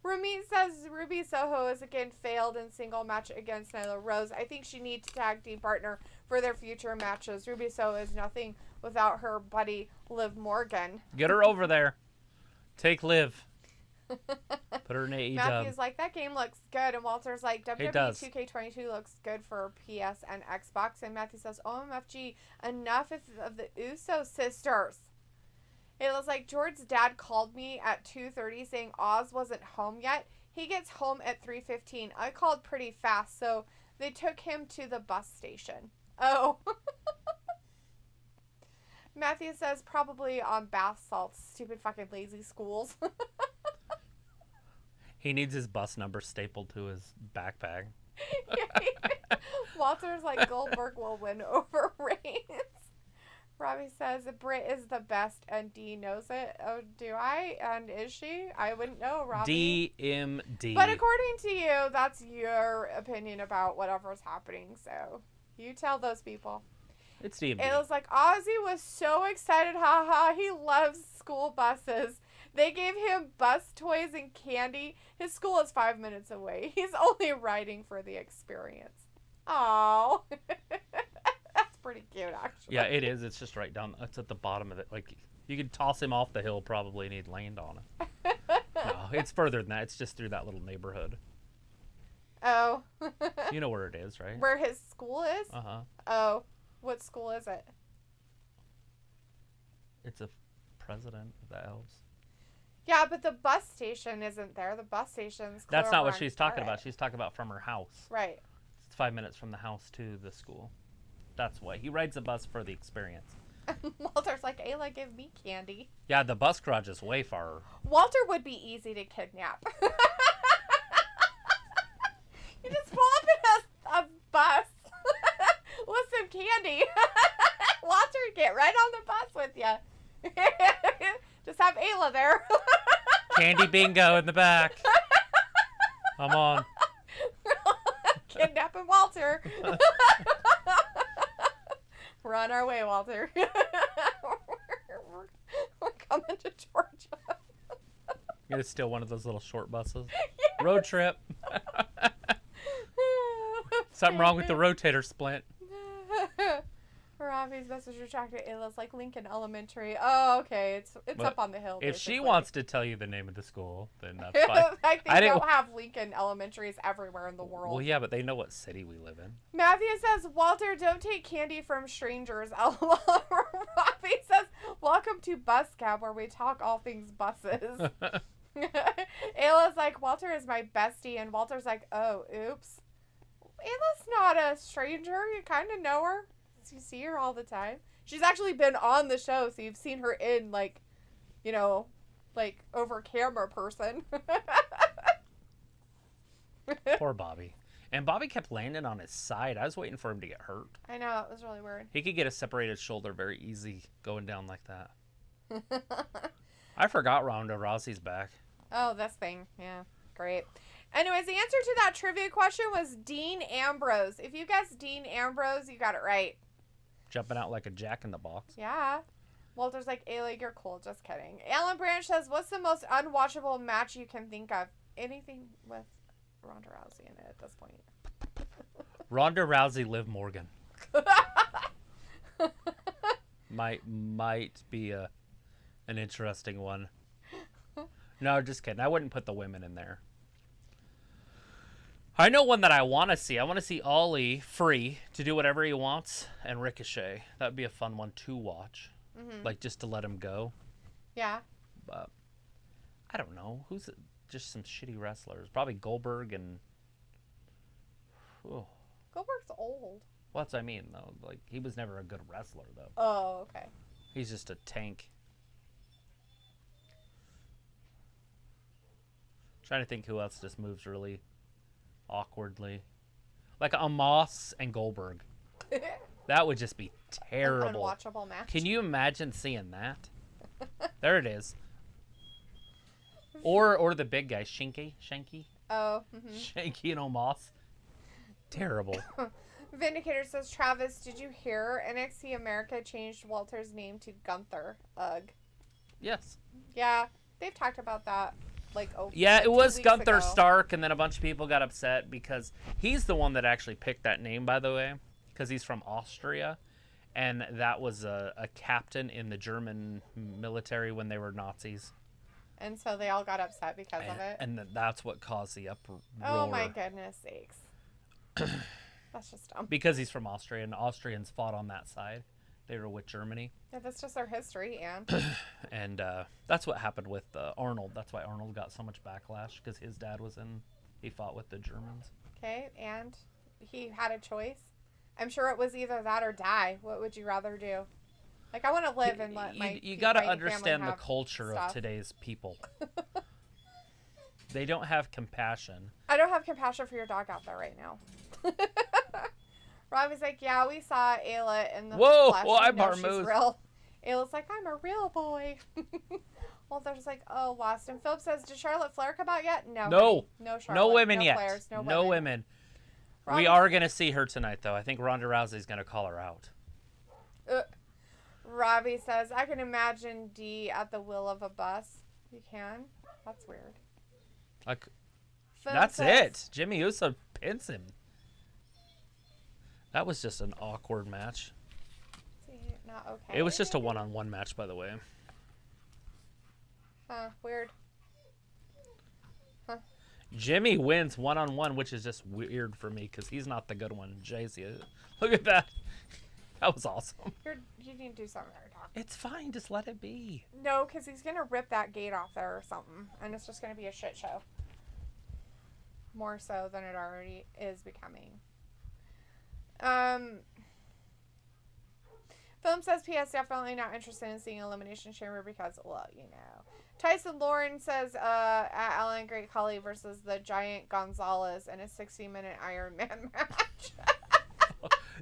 Ramit says Ruby Soho is again failed in single match against Nyla Rose. I think she needs a tag team partner for their future matches. Ruby Soho is nothing without her buddy Liv Morgan. Get her over there. Take Liv. Put her in AEW. Matthew's like, that game looks good. And Walter's like, WWE does. 2K22 looks good for PS and Xbox. And Matthew says, OMFG, enough of the Uso sisters. It was like, George's dad called me at 2:30 saying Oz wasn't home yet. He gets home at 3:15. I called pretty fast, so they took him to the bus station. Oh. Matthew says, probably on bath salts. Stupid fucking lazy schools. He needs his bus number stapled to his backpack. Walter's like, Goldberg will win over Reigns. Robbie says Britt is the best and D knows it. Oh, do I? And is she? I wouldn't know, Robbie. DMD. But according to you, that's your opinion about whatever's happening. So you tell those people. It's DMD. It was like Ozzy was so excited. Haha. He loves school buses. They gave him bus toys and candy. His school is 5 minutes away. He's only riding for the experience. Oh. That's pretty cute, actually. Yeah, it is. It's just right down. It's at the bottom of it. Like, you could toss him off the hill probably and he'd land on it. No, it's further than that. It's just through that little neighborhood. Oh. You know where it is, right? Where his school is? Uh-huh. Oh. What school is it? It's a president of the Elves. Yeah, but the bus station isn't there. The bus station's clear That's not what over she's on talking about. Garrett. She's talking about from her house. Right. It's 5 minutes from the house to the school. That's why. He rides a bus for the experience. Walter's like, Ayla, give me candy. Yeah, the bus garage is way far. Walter would be easy to kidnap. You just pull up in a bus with some candy. Walter would get right on the bus with you. Just have Ayla there. Candy bingo in the back. Come on. Kidnapping Walter. We're on our way, Walter. we're coming to Georgia. You're going to steal one of those little short buses. Yes. Road trip. Something wrong with the rotator splint. Robbie's message retracted. It looks like Lincoln Elementary. Oh, okay. It's up on the hill. If basically. she wants to tell you the name of the school, then that's fine. Like they don't have Lincoln Elementaries everywhere in the world. Well, yeah, but they know what city we live in. Matthew says, Walter, don't take candy from strangers. LOL. Robbie says, welcome to Bus Cab, where we talk all things buses. Ayla's like, Walter is my bestie, and Walter's like, oh, oops. Ayla's not a stranger. You kind of know her. You see her all the time. She's actually been on the show, so you've seen her in, like, you know, like, over camera person. Poor Bobby. And Bobby kept landing on his side. I was waiting for him to get hurt. I know, it was really weird. He could get a separated shoulder very easy going down like that. I forgot Ronda Rousey's back. Oh, this thing. Yeah, great. Anyways, the answer to that trivia question was Dean Ambrose. If you guessed Dean Ambrose, you got it right. Jumping out like a jack-in-the-box. Yeah. Walter's like, Ayla, you're cool. Just kidding. Alan Branch says, what's the most unwatchable match you can think of? Anything with Ronda Rousey in it at this point. Ronda Rousey, Liv Morgan. might be an interesting one. No, just kidding. I wouldn't put the women in there. I know one that I want to see. I want to see Ollie free to do whatever he wants, and Ricochet. That would be a fun one to watch. Mm-hmm. Like, just to let him go. Yeah. But I don't know. Who's just some shitty wrestlers? Probably Goldberg and... Oh. Goldberg's old. Well, that's what I mean, though. Like, he was never a good wrestler, though. Oh, okay. He's just a tank. Trying to think who else just moves really awkwardly. Like a Moss and Goldberg. That would just be terrible. An unwatchable match. Can you imagine seeing that? There it is. Or the big guy, Shanky. Oh. Mm-hmm. Shanky and Omos. Terrible. Vindicator says, Travis, did you hear NXT America changed Walter's name to Gunther? Ugh. Yes. Yeah, they've talked about that. Yeah, it was Gunther ago. Stark, and then a bunch of people got upset because he's the one that actually picked that name, by the way, because he's from Austria, and that was a captain in the German military when they were Nazis. And so they all got upset because of it? And that's what caused the uproar. Oh, my goodness sakes. That's just dumb. Because he's from Austria, and Austrians fought on that side. They were with Germany. Yeah, that's just their history, and... And that's what happened with Arnold. That's why Arnold got so much backlash, because his dad was he fought with the Germans. Okay, and he had a choice. I'm sure it was either that or die. What would you rather do? Like, I want to live and let my You got to understand the culture of today's people. They don't have compassion. I don't have compassion for your dog out there right now. Robbie's like, yeah, we saw Ayla in the Whoa, flesh. well, We I'm know our she's moose. real. Ayla's like, I'm a real boy. Well, they're just like, oh, lost. And Philip says, did Charlotte Flair come out yet? No. No. Honey. No Charlotte. No women no yet. Flairs, no No women. women. Robbie, We are going to see her tonight, though. I think Ronda Rousey's going to call her out. Robbie says, I can imagine D at the wheel of a bus. You can? That's weird. That's it. Jimmy Uso pins him. That was just an awkward match. See, not okay. It was just a one-on-one match, by the way. Huh, weird. Huh. Jimmy wins one-on-one, which is just weird for me because he's not the good one. Jay's look at that. That was awesome. You need to do something there, Doc. It's fine. Just let it be. No, because he's going to rip that gate off there or something. And it's just going to be a shit show. More so than it already is becoming. Film says, P.S. definitely not interested in seeing Elimination Chamber because, well, you know. Tyson Lauren says, at Alan Great Khali versus the Giant Gonzalez in a 60-minute Iron Man match.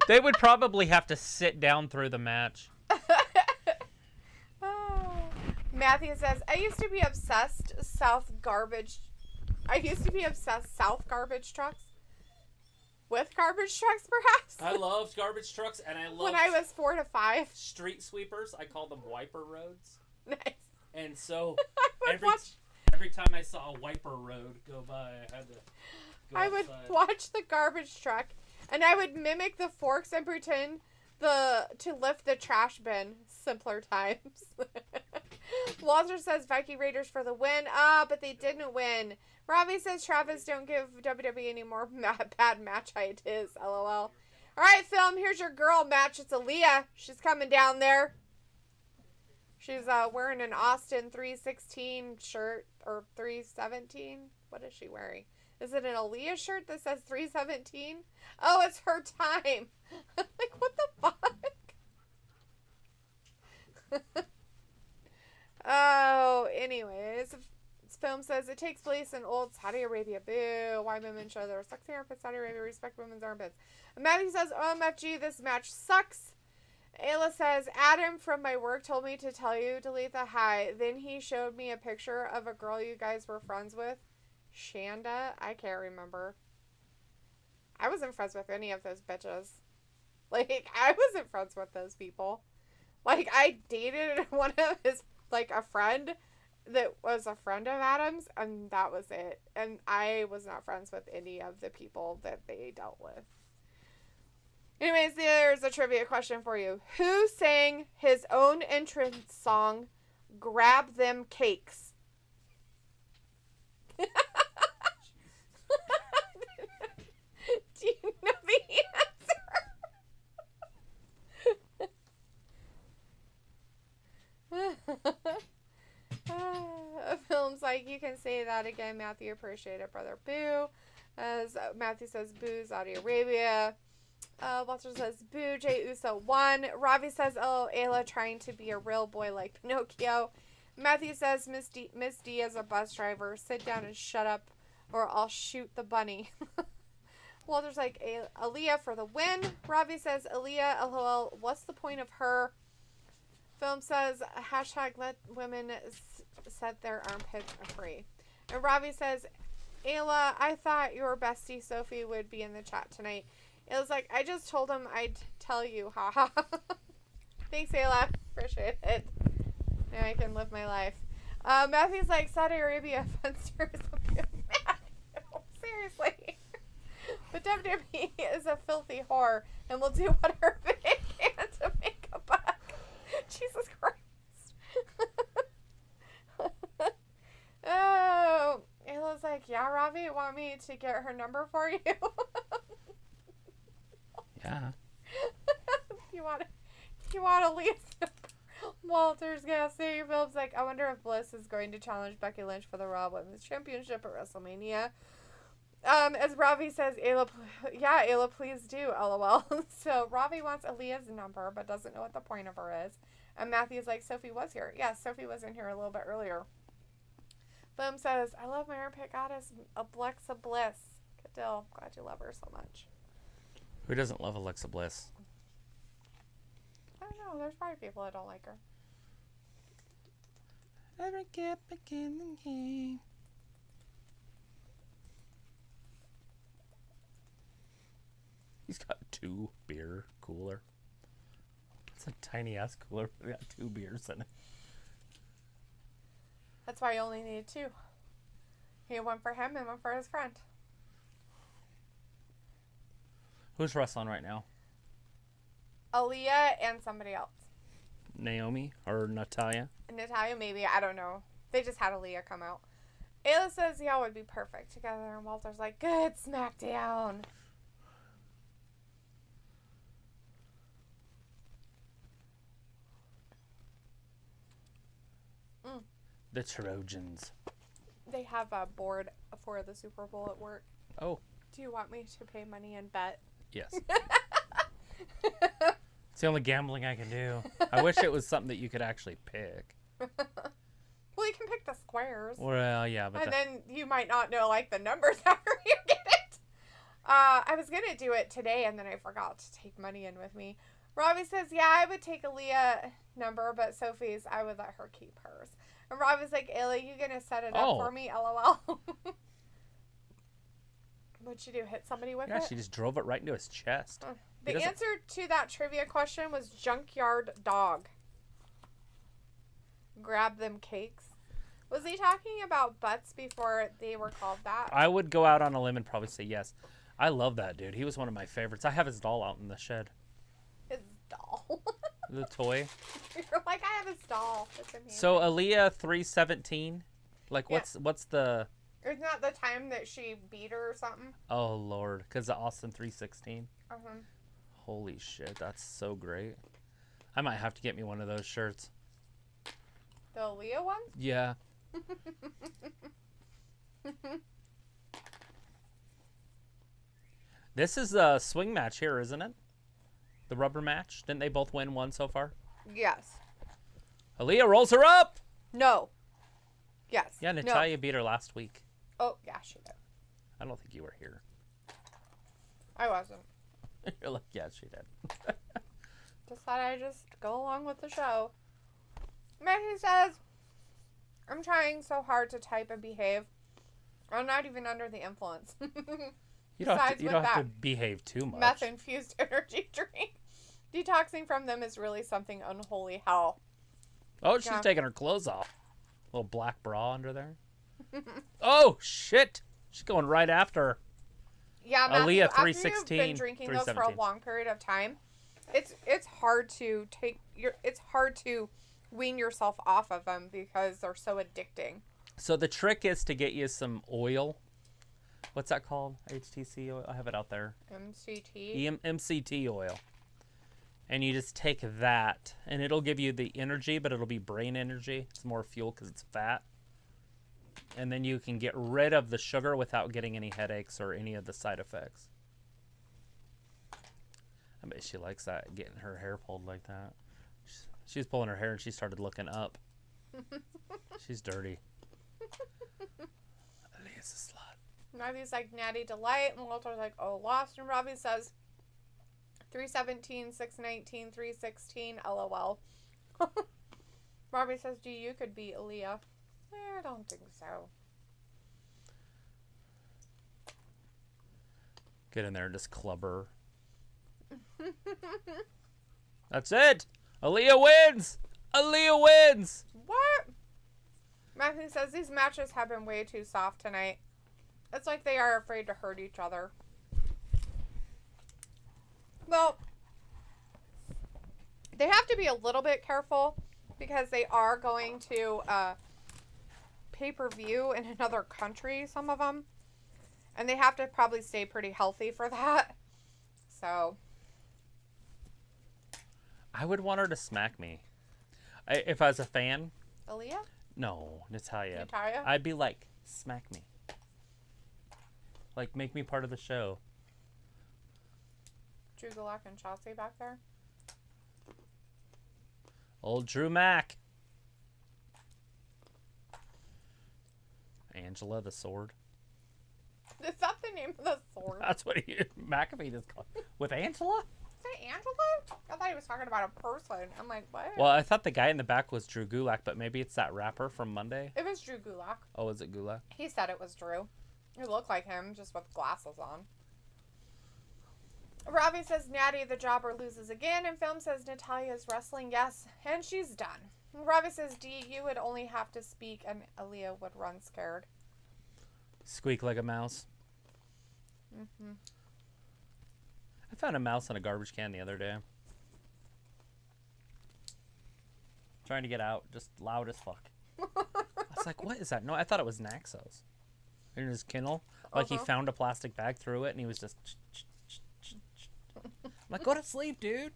They would probably have to sit down through the match. Oh. Matthew says, I used to be obsessed South garbage trucks. With garbage trucks, perhaps? I loved garbage trucks, and I loved... When I was 4 to 5. Street sweepers. I call them wiper roads. Nice. And so, I every time I saw a wiper road go by, I had to go I would outside. watch the garbage truck, and I would mimic the forks and pretend to lift the trash bin. Simpler times. Walter says Viking Raiders for the win. But they didn't win. Robbie says Travis don't give WWE any more bad match ideas. LOL. All right, film. Here's your girl match. It's Aaliyah. She's coming down there. She's wearing an Austin 316 shirt or 317. What is she wearing? Is it an Aaliyah shirt that says 317? Oh, it's her time. Like, what the fuck? Oh, anyways. Film says it takes place in old Saudi Arabia. Boo. Why women show their sexy armpits? Saudi Arabia respect women's armpits. And Matthew says, OMFG, this match sucks. Ayla says, Adam from my work told me to tell you to leave the hi. Then he showed me a picture of a girl you guys were friends with. Shanda? I can't remember. I wasn't friends with any of those bitches. Like, I wasn't friends with those people. Like, I dated one of his, like, a friend that was a friend of Adam's, and that was it. And I was not friends with any of the people that they dealt with. Anyways, there's a trivia question for you. Who sang his own entrance song, Grab Them Cakes? Do you know the answer? Film's like, you can say that again, Matthew. Appreciate it, brother. Boo. As Matthew says, boo, Saudi Arabia. Walter says, boo, Jey Uso won. Ravi says, oh, Ayla trying to be a real boy like Pinocchio. Matthew says, Miss D is a bus driver. Sit down and shut up or I'll shoot the bunny. Walter's like, Aaliyah for the win. Ravi says, Aaliyah, lol, what's the point of her? Film says, hashtag let women set their armpits free. And Ravi says, Ayla, I thought your bestie Sophie would be in the chat tonight. It was like, I just told him I'd tell you, haha. Thanks, Ayla. Appreciate it. Now I can live my life. Matthew's like, Saudi Arabia fencer is a bit mad. Seriously. But WWE is a filthy whore and will do whatever they can to make a buck. Jesus Christ. Oh. Ayla's like, yeah, Ravi, you want me to get her number for you? Yeah. You want Aaliyah's number? Walter's gonna say, Philip's like, I wonder if Bliss is going to challenge Becky Lynch for the Raw Women's Championship at WrestleMania. As Ravi says, Ayla, please do, LOL. So Ravi wants Aaliyah's number, but doesn't know what the point of her is. And Matthew's like, Sophie was here. Yeah, Sophie was in here a little bit earlier. Boom says, I love my armpit goddess, Alexa Bliss. Good deal. Glad you love her so much. Who doesn't love Alexa Bliss? I don't know. There's probably people that don't like her. Ever get back in the game? He's got 2 beer cooler. It's a tiny ass cooler, but it got 2 beers in it. That's why you only needed 2. He had one for him and one for his friend. Who's wrestling right now? Aaliyah and somebody else. Naomi or Natalya? Natalya, maybe. I don't know. They just had Aaliyah come out. Ayla says, yeah, would be perfect together. And Walter's like, good, SmackDown. The Trojans. They have a board for the Super Bowl at work. Oh. Do you want me to pay money and bet? Yes. It's the only gambling I can do. I wish it was something that you could actually pick. Well, you can pick the squares. Well, yeah, but and then you might not know, like, the numbers after you get it. I was going to do it today, and then I forgot to take money in with me. Robbie says, yeah, I would take Aaliyah number, but Sophie's, I would let her keep hers. And Robbie's like, Ayla, you going to set it up for me? LOL. What'd she do? Hit somebody with it? Yeah, she just drove it right into his chest. The answer to that trivia question was Junkyard Dog. Grab them cakes. Was he talking about butts before they were called that? I would go out on a limb and probably say yes. I love that dude. He was one of my favorites. I have his doll out in the shed. His doll? The toy. You're like, I have his doll. It's in here. So Aaliyah 317. Like, what's the... Isn't that the time that she beat her or something? Oh, Lord. Because of Austin 316? Uh-huh. Holy shit. That's so great. I might have to get me one of those shirts. The Aaliyah one? Yeah. This is a swing match here, isn't it? The rubber match. Didn't they both win one so far? Yes. Aaliyah rolls her up. No. Yes. Yeah, Natalya beat her last week. Oh, yeah, she did. I don't think you were here. I wasn't. You're like, yeah, she did. Just thought I'd just go along with the show. Matthew says, I'm trying so hard to type and behave. I'm not even under the influence. You don't have to behave too much. Meth-infused energy drink. Detoxing from them is really something unholy hell. Oh, she's taking her clothes off. Little black bra under there. Oh, shit. She's going right after her. Yeah, Matthew, Aaliyah 316. after you've been drinking those for a long period of time, it's hard to it's hard to wean yourself off of them because they're so addicting. So the trick is to get you some oil. What's that called? HTC oil? I have it out there. MCT? MCT oil. And you just take that, and it'll give you the energy, but it'll be brain energy. It's more fuel because it's fat. And then you can get rid of the sugar without getting any headaches or any of the side effects. I bet she likes that, getting her hair pulled like that. She was pulling her hair, and she started looking up. She's dirty. Aaliyah's a slut. Robbie's like, Natty Delight. And Walter's like, oh, lost. And Robbie says, 317, 619, 316, LOL. Robbie says, you could be Aaliyah. I don't think so. Get in there and just club her. That's it. Aaliyah wins. Aaliyah wins. What? Matthew says, these matches have been way too soft tonight. It's like they are afraid to hurt each other. Well, they have to be a little bit careful because they are going to pay-per-view in another country, some of them. And they have to probably stay pretty healthy for that. So. I would want her to smack me. If I was a fan. Aaliyah? No, Natalya. Natalya? I'd be like, smack me. Like, make me part of the show. Drew Gulak and Shotzi back there. Old Drew Mack. Angela the Sword. Is that the name of the sword? That's what McAfee just called. With Angela? Is it Angela? I thought he was talking about a person. I'm like, what? Well, I thought the guy in the back was Drew Gulak, but maybe it's that rapper from Monday. It was Drew Gulak. Oh, is it Gulak? He said it was Drew. It looked like him, just with glasses on. Robbie says Natty the Jobber loses again, and Film says Natalia's wrestling, yes, and she's done. Robbie says D, you would only have to speak, and Aaliyah would run scared. Squeak like a mouse. Mm-hmm. I found a mouse in a garbage can the other day. Trying to get out, just loud as fuck. I was like, what is that? No, I thought it was Naxos. In his kennel. Like he found a plastic bag, threw it, and he was just... I'm like, go to sleep, dude.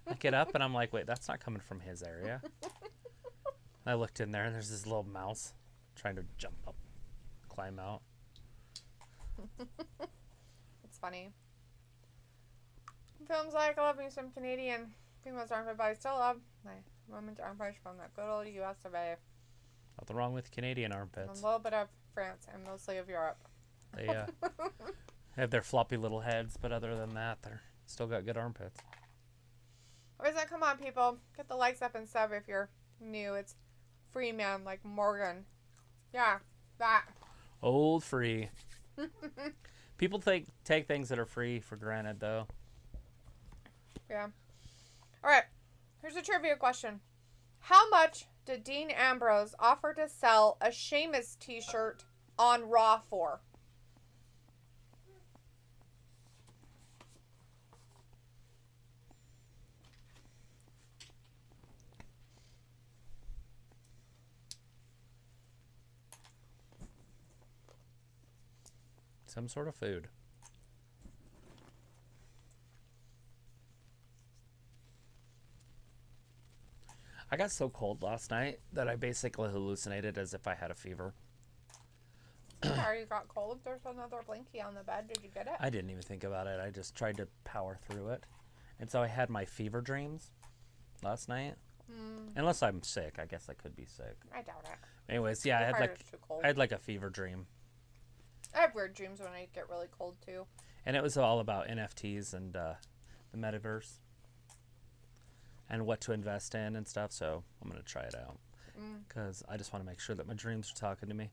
I get up, and I'm like, wait, that's not coming from his area. I looked in there, and there's this little mouse trying to jump up, climb out. It's funny. Film's like, I love me some Canadian females armpit, but I still love my women's armpits from that good old US of A. Nothing wrong with Canadian armpits. A little bit of France and mostly of Europe. They have their floppy little heads, but other than that, they're still got good armpits. Always like, come on, people. Get the likes up and sub if you're new. It's free man like Morgan. Yeah, that. Old free. People take things that are free for granted, though. Yeah. All right. Here's a trivia question. How much did Dean Ambrose offer to sell a Sheamus t-shirt on Raw for? Some sort of food. I got so cold last night that I basically hallucinated as if I had a fever. Sorry, you got cold. There's another blankie on the bed. Did you get it? I didn't even think about it. I just tried to power through it. And so I had my fever dreams last night. Unless I'm sick. I guess I could be sick. I doubt it. Anyways, yeah, I had like a fever dream. I have weird dreams when I get really cold, too. And it was all about NFTs and the metaverse. And what to invest in and stuff, so I'm going to try it out. Because I just want to make sure that my dreams are talking to me.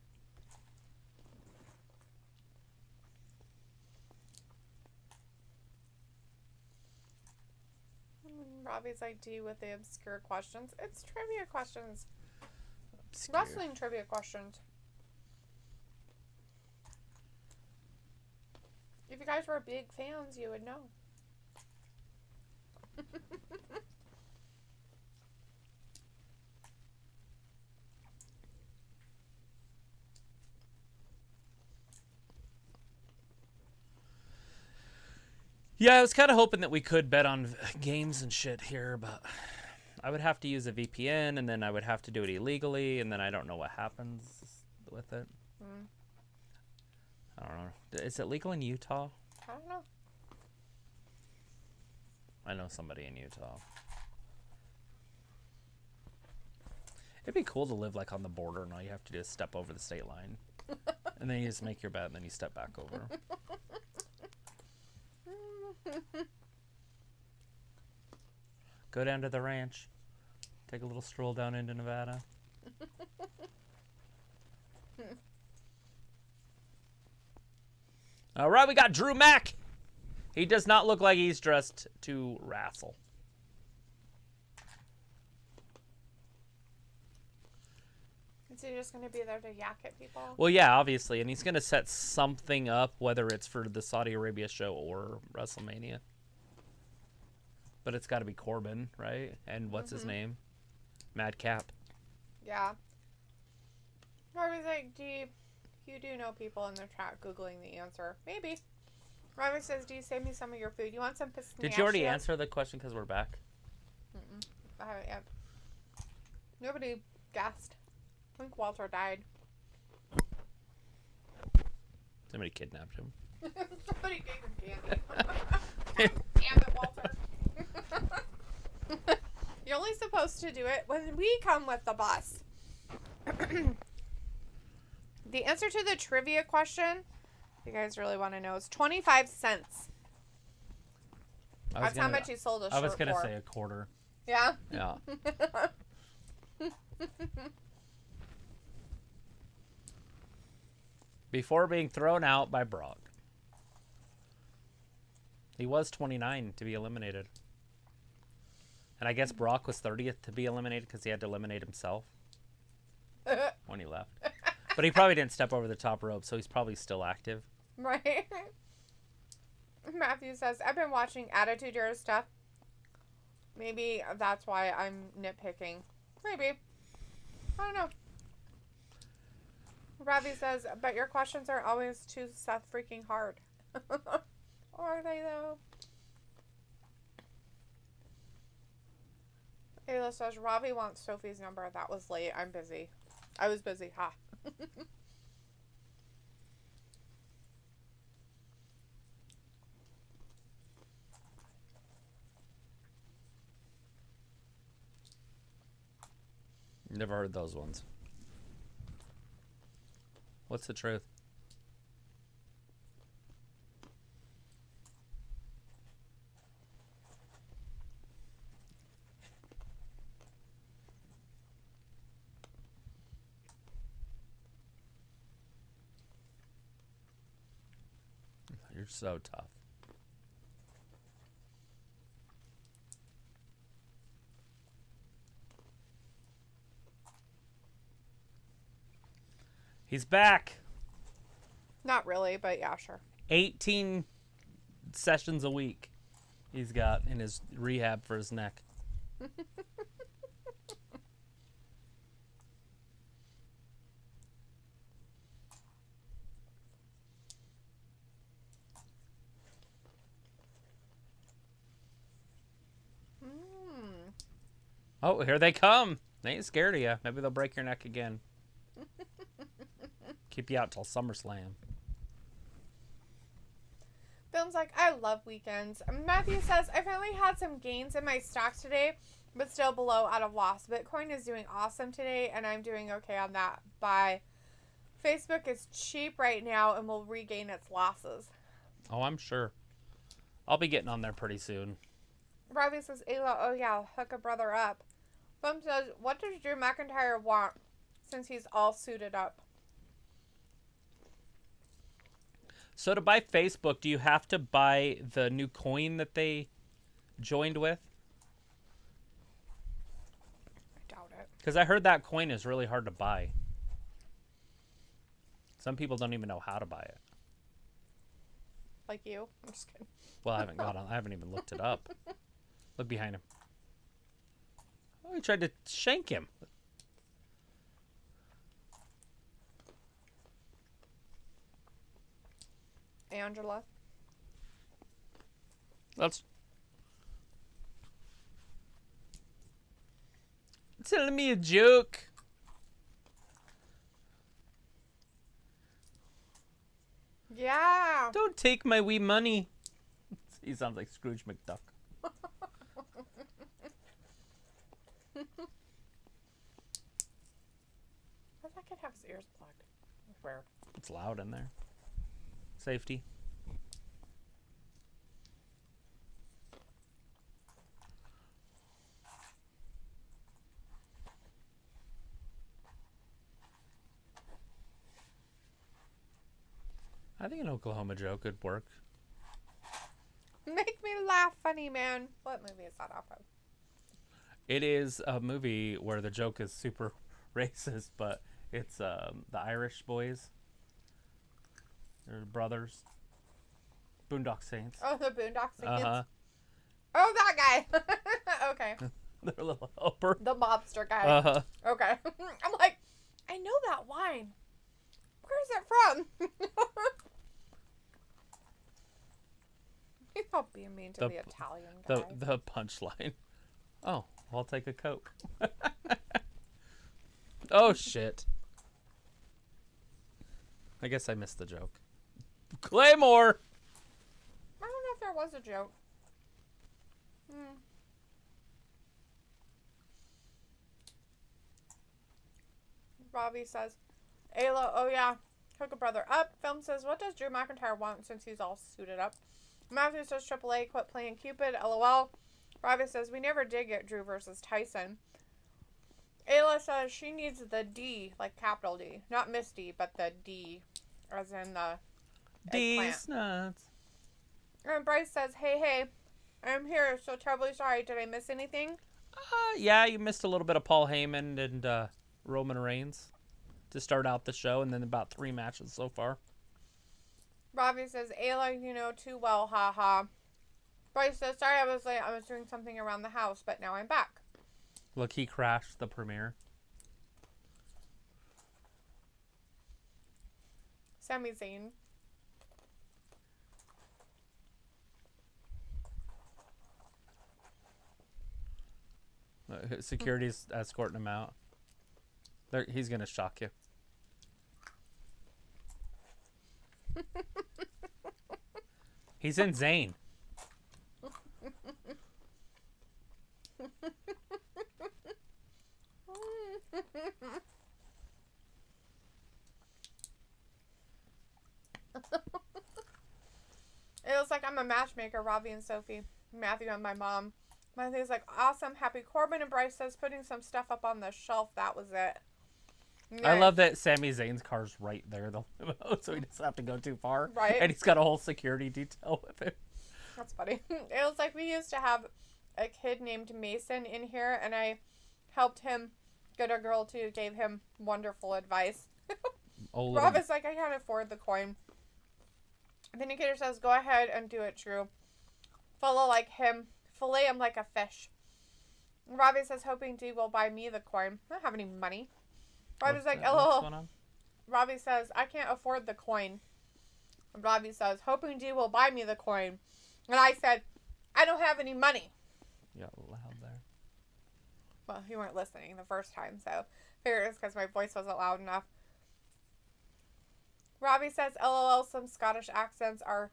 Robbie's like, D with the obscure questions. It's trivia questions. Obscure. Wrestling trivia questions. If you guys were big fans, you would know. Yeah, I was kind of hoping that we could bet on games and shit here, but I would have to use a VPN, and then I would have to do it illegally, and then I don't know what happens with it. I don't know. Is it legal in Utah? I don't know. I know somebody in Utah. It'd be cool to live like on the border, and all you have to do is step over the state line. And then you just make your bet, and then you step back over. Go down to the ranch. Take a little stroll down into Nevada. All right, we got Drew Mack. He does not look like he's dressed to wrestle. Is he just going to be there to yak at people? Well, yeah, obviously. And he's going to set something up, whether it's for the Saudi Arabia show or WrestleMania. But it's got to be Corbin, right? And what's his name? Madcap. Yeah. Robbie's like, you do know people in the chat Googling the answer. Maybe. Robbie says, do you save me some of your food? You want some pistachio? Did you already answer the question because we're back? I haven't yet. Nobody guessed. I think Walter died. Somebody kidnapped him. Somebody gave him candy. Damn it, Walter. You're only supposed to do it when we come with the bus. The answer to the trivia question You guys really want to know. It's 25 cents. That's how much he sold a shirt for. I was going to say a quarter. Yeah? Yeah. Before being thrown out by Brock. He was 29 to be eliminated. And I guess Brock was 30th to be eliminated because he had to eliminate himself when he left. But he probably didn't step over the top rope, so he's probably still active. Right. Matthew says, I've been watching Attitude Era stuff. Maybe that's why I'm nitpicking. Maybe. I don't know. Ravi says, but your questions are always too Seth freaking hard. Are they, though? Ayla says, Ravi wants Sophie's number. That was late. I'm busy. I was busy. Ha. Never heard those ones. What's the truth? You're so tough. He's back. Not really, but yeah, sure. 18 sessions a week he's got in his rehab for his neck. Oh, here they come. They ain't scared of you. Maybe they'll break your neck again. Keep you out till SummerSlam. Film's like, I love weekends. Matthew says, I finally had some gains in my stocks today, but still below out of loss. Bitcoin is doing awesome today, and I'm doing okay on that. Bye. Facebook is cheap right now and will regain its losses. Oh, I'm sure. I'll be getting on there pretty soon. Robbie says, Ayla, oh yeah, I'll hook a brother up. Film says, what does Drew McIntyre want since he's all suited up? So to buy Facebook, do you have to buy the new coin that they joined with? I doubt it. Because I heard that coin is really hard to buy. Some people don't even know how to buy it. Like you? I'm just kidding. Well, I haven't got on. I haven't even looked it up. Look behind him. Oh, he tried to shank him. Angela. That's telling me a joke. Yeah. Don't take my wee money. He sounds like Scrooge McDuck. That kid have his ears plugged. Where? It's loud in there. Safety. I think an Oklahoma joke could work. Make me laugh, funny man. What movie is that off of? It is a movie where the joke is super racist, but it's the Irish boys. They're brothers. Boondock Saints. Oh, the Boondock Saints? Uh-huh. Oh, that guy. Okay. They're a little helper. The mobster guy. Uh-huh. Okay. I'm like, I know that wine. Where's it from? He's all being mean to the Italian guy. The punchline. Oh, I'll take a Coke. Oh, shit. I guess I missed the joke. Claymore! I don't know if there was a joke. Robbie says, Ayla, oh yeah, Hook a brother up. Film says, what does Drew McIntyre want since he's all suited up? Matthew says, Triple A, quit playing Cupid. LOL. Robbie says, we never did get Drew versus Tyson. Ayla says she needs the D, like capital D. Not Misty, but the D, as in the D's nuts. And Bryce says, hey, I'm here, so terribly sorry. Did I miss anything? Yeah, you missed a little bit of Paul Heyman and Roman Reigns to start out the show, and then about 3 matches so far. Robbie says, Ayla, you know too well, haha. Bryce says, sorry I was late. I was doing something around the house, but now I'm back. Look, he crashed the premiere. Sami Zayn. Security's escorting him out. He's going to shock you. He's in Zayn. It was like I'm a matchmaker, Robbie and Sophie. Matthew and my mom. Matthew's like, awesome, happy Corbin. And Bryce says, putting some stuff up on the shelf. That was it. Nice. I love that Sami Zayn's car's right there, the limo, so he doesn't have to go too far. Right. And he's got a whole security detail with him. That's funny. It was like we used to have a kid named Mason in here, and I helped him get a girl to gave him wonderful advice. Rob is like, I can't afford the coin. Vindicator says, go ahead and do it, Drew. Follow like him. Fillet him like a fish. Robbie says, hoping D will buy me the coin. I don't have any money. Robbie's like, LOL. Robbie says, I can't afford the coin. And Robbie says, hoping D will buy me the coin. And I said, I don't have any money. Yeah, loud there. Well, you weren't listening the first time, so I figured it's because my voice wasn't loud enough. Robbie says, LOL, some Scottish accents are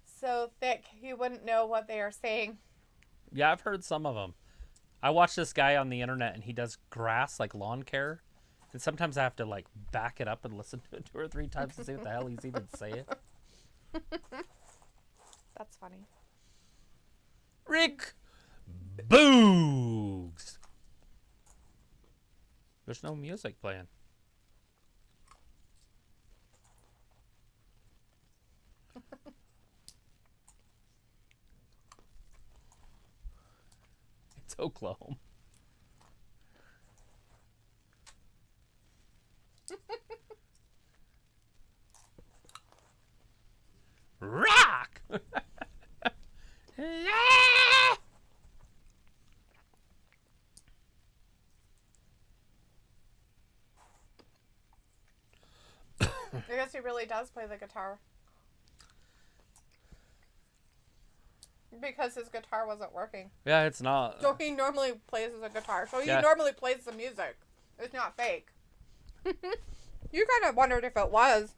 so thick you wouldn't know what they are saying. Yeah, I've heard some of them. I watch this guy on the internet, and he does grass, like lawn care. And sometimes I have to, like, back it up and listen to it 2 or 3 times to see what the hell he's even saying. That's funny. Rick Boogs. There's no music playing. It's Oklahoma. Rock! I guess he really does play the guitar. Because his guitar wasn't working. Yeah, it's not. So he normally plays the guitar. So he Yeah. normally plays the music. It's not fake. You kind of wondered if it was.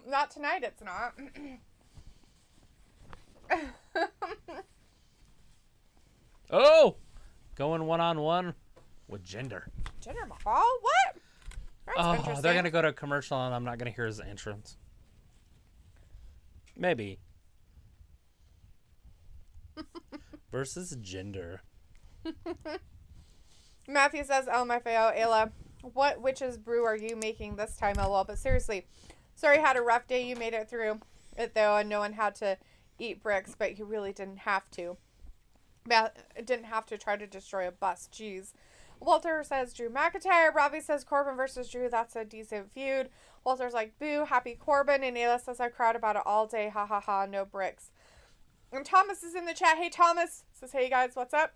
Not tonight, it's not. Oh! Going one-on-one with Jinder. Jinder Mahal? What? That's interesting. They're going to go to a commercial, and I'm not going to hear his entrance. Maybe. Versus Jinder. Matthew says, oh my fail, Ayla, what witch's brew are you making this time, LOL? But seriously, sorry had a rough day. You made it through it, though, and no one had to eat bricks, but you really didn't have to. Didn't have to try to destroy a bus. Jeez. Walter says Drew McIntyre. Robbie says Corbin versus Drew. That's a decent feud. Walter's like, boo, happy Corbin. And Ayla says, I cried about it all day. Ha ha ha, no bricks. And Thomas is in the chat. Hey, Thomas. Says, hey, guys, what's up?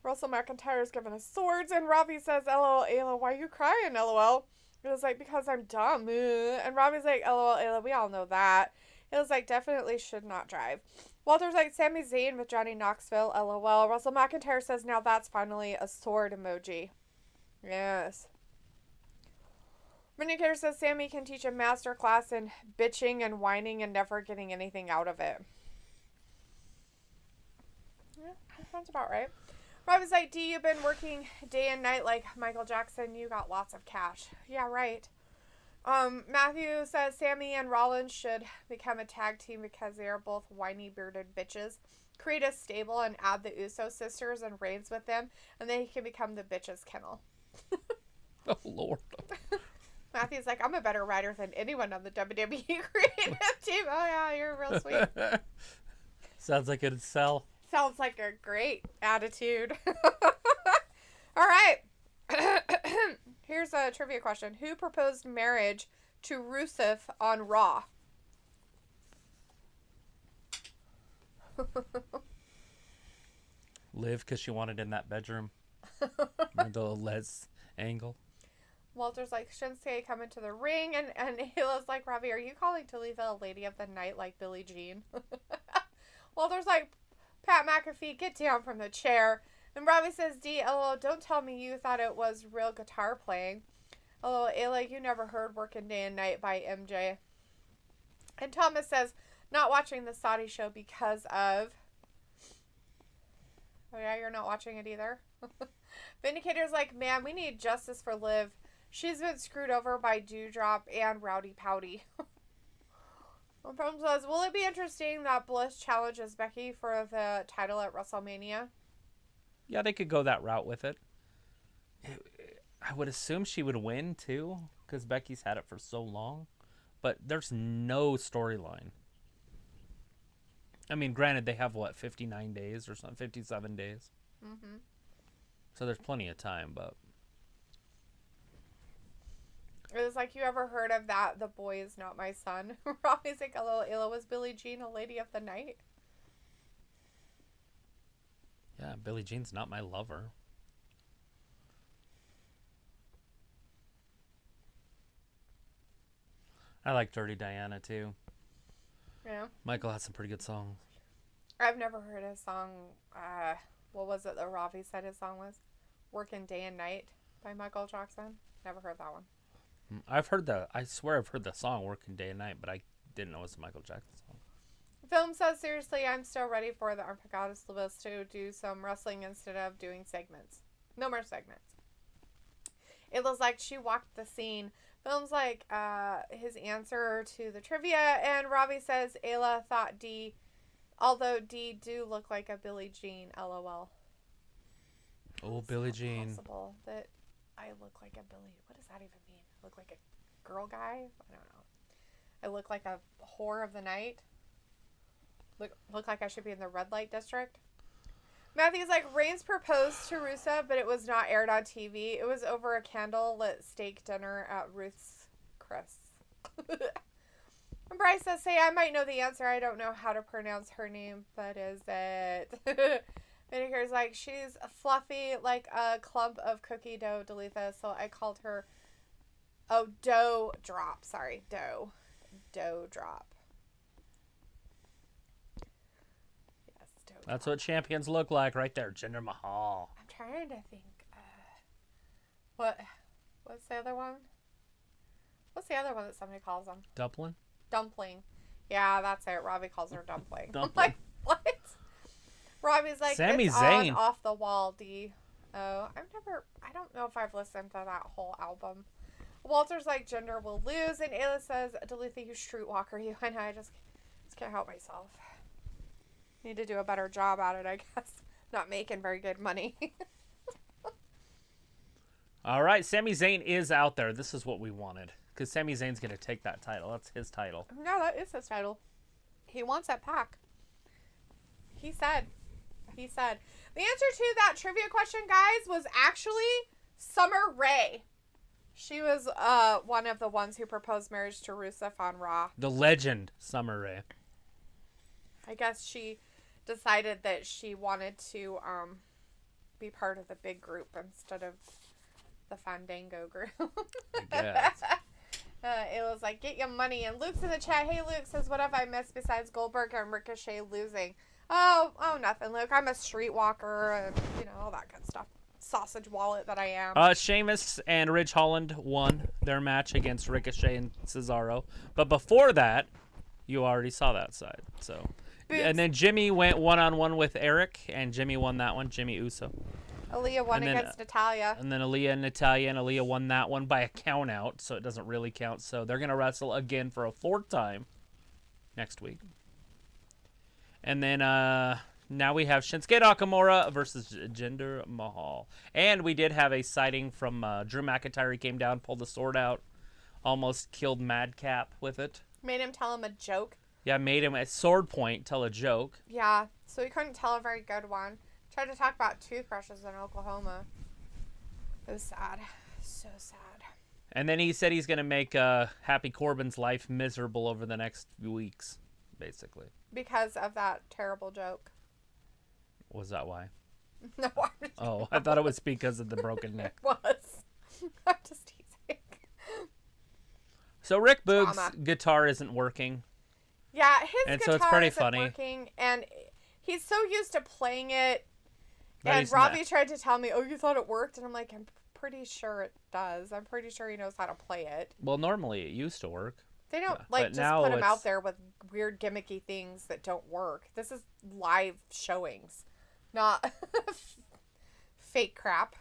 Russell McIntyre's giving us swords. And Robbie says, LOL, Ayla, why are you crying, LOL? It was like, because I'm dumb. And Robbie's like, LOL, Ayla, we all know that. It was like, definitely should not drive. Walter's like, Sami Zayn with Johnny Knoxville, LOL. Russell McIntyre says, now that's finally a sword emoji. Yes. Vindicator says Sami can teach a master class in bitching and whining and never getting anything out of it. Yeah, that's about right. Robbie's like, D, you've been working day and night like Michael Jackson. You got lots of cash. Yeah, right. Matthew says Sami and Rollins should become a tag team because they are both whiny bearded bitches. Create a stable and add the Uso sisters and Reigns with them, and then he can become the bitches kennel. Oh, Lord. Matthew's like, I'm a better writer than anyone on the WWE creative team. Oh, yeah, you're real sweet. Sounds like it'd sell. Sounds like a great attitude. All right. Here's a trivia question. Who proposed marriage to Rusev on Raw? Liv, because she wanted in that bedroom. The Les angle. Walter's like, Shinsuke come into the ring, and Hila's like, Robbie, are you calling Talitha a lady of the night like Billie Jean? Walter's like, Pat McAfee, get down from the chair. And Robbie says, D, LOL, don't tell me you thought it was real guitar playing. LOL, Ayla, you never heard Working Day and Night by MJ. And Thomas says, not watching the Saudi show because of... Oh yeah, you're not watching it either? Vindicator's like, man, we need justice for Liv. She's been screwed over by Dewdrop and Rowdy Powdy. Problem says, will it be interesting that Bliss challenges Becky for the title at WrestleMania? Yeah, they could go that route with it. I would assume she would win, too, because Becky's had it for so long. But there's no storyline. I mean, granted, they have, 59 days or something? 57 days. Mm-hmm. So there's plenty of time, but... It was like, you ever heard of that, The Boy Is Not My Son? Robbie's like, hello, Ayla, was Billie Jean a lady of the night? Yeah, Billie Jean's not my lover. I like Dirty Diana, too. Yeah. Michael has some pretty good songs. I've never heard his song, what was it that Robbie said his song was? Working Day and Night by Michael Jackson. Never heard that one. I've heard I swear I've heard the song Working Day and Night, but I didn't know it was a Michael Jackson song. Film says, seriously, I'm still ready for the Arpagatus Lewis to do some wrestling instead of doing segments. No more segments. It looks like she walked the scene. Film's like his answer to the trivia, and Robbie says, Ayla thought D, although D do look like a Billie Jean, LOL. Oh, Billie Jean. It's possible that I look like a Billie. What does that even mean? I look like a girl guy? I don't know. I look like a whore of the night. Look like I should be in the red light district. Matthew's like, Reigns proposed to Rusev, but it was not aired on TV. It was over a candlelit steak dinner at Ruth's Chris. And Bryce says, say, I might know the answer. I don't know how to pronounce her name, but is it? Vinegar's like, she's fluffy like a clump of cookie dough, Dalitha, so I called her, dough drop. Sorry, dough drop. That's what champions look like right there. Jinder Mahal. I'm trying to think. What's the other one? What's the other one that somebody calls them? Dumpling. Yeah, that's it. Robbie calls her dumpling. Dumpling. I'm like, what? Robbie's like, Sami it's Zayn. on Off the Wall, D. Oh, I don't know if I've listened to that whole album. Walter's like, Jinder will lose. And Ayla says, Dalitha, you streetwalker, you. And I just can't help myself. Need to do a better job at it, I guess. Not making very good money. All right, Sami Zayn is out there. This is what we wanted. Because Sami Zayn's going to take that title. That's his title. No, that is his title. He wants that pack. He said. The answer to that trivia question, guys, was actually Summer Rae. She was one of the ones who proposed marriage to Rusev on Raw. The legend, Summer Rae. I guess she decided that she wanted to be part of the big group instead of the Fandango group. I guess. It was like, get your money. And Luke's in the chat. Hey, Luke says, what have I missed besides Goldberg and Ricochet losing? Oh, nothing, Luke. I'm a streetwalker and, all that good stuff. sausage wallet that I am. Sheamus and Ridge Holland won their match against Ricochet and Cesaro. But before that, you already saw that side. So, Boogs. and then Jimmy went one-on-one with Eric, and Jimmy won that one. Jimmy Uso. Aaliyah won against Natalya. And then Aaliyah and Natalya, and Aaliyah won that one by a count out, so it doesn't really count. So they're going to wrestle again for a 4th time next week. And then now we have Shinsuke Nakamura versus Jinder Mahal. And we did have a sighting from Drew McIntyre. He came down, pulled the sword out, almost killed Madcap with it. Made him tell him a joke. Yeah, made him at sword point tell a joke. Yeah, so he couldn't tell a very good one. Tried to talk about toothbrushes in Oklahoma. It was sad. So sad. And then he said he's going to make Happy Corbin's life miserable over the next few weeks, basically. Because of that terrible joke. Was that why? No, I'm just Oh, I thought it was because of the broken neck. It was. I'm just teasing. So Rick Boogs' Drama. guitar isn't working. Yeah, his And guitar so it's pretty isn't funny. working, and he's so used to playing it. That And he's Robbie not. tried to tell me, "Oh, you thought it worked?" And I'm like, "I'm pretty sure it does. I'm pretty sure he knows how to play it." Well, normally it used to work. They don't Yeah, like but just now put him it's- out there with weird gimmicky things that don't work. This is live showings, not fake crap.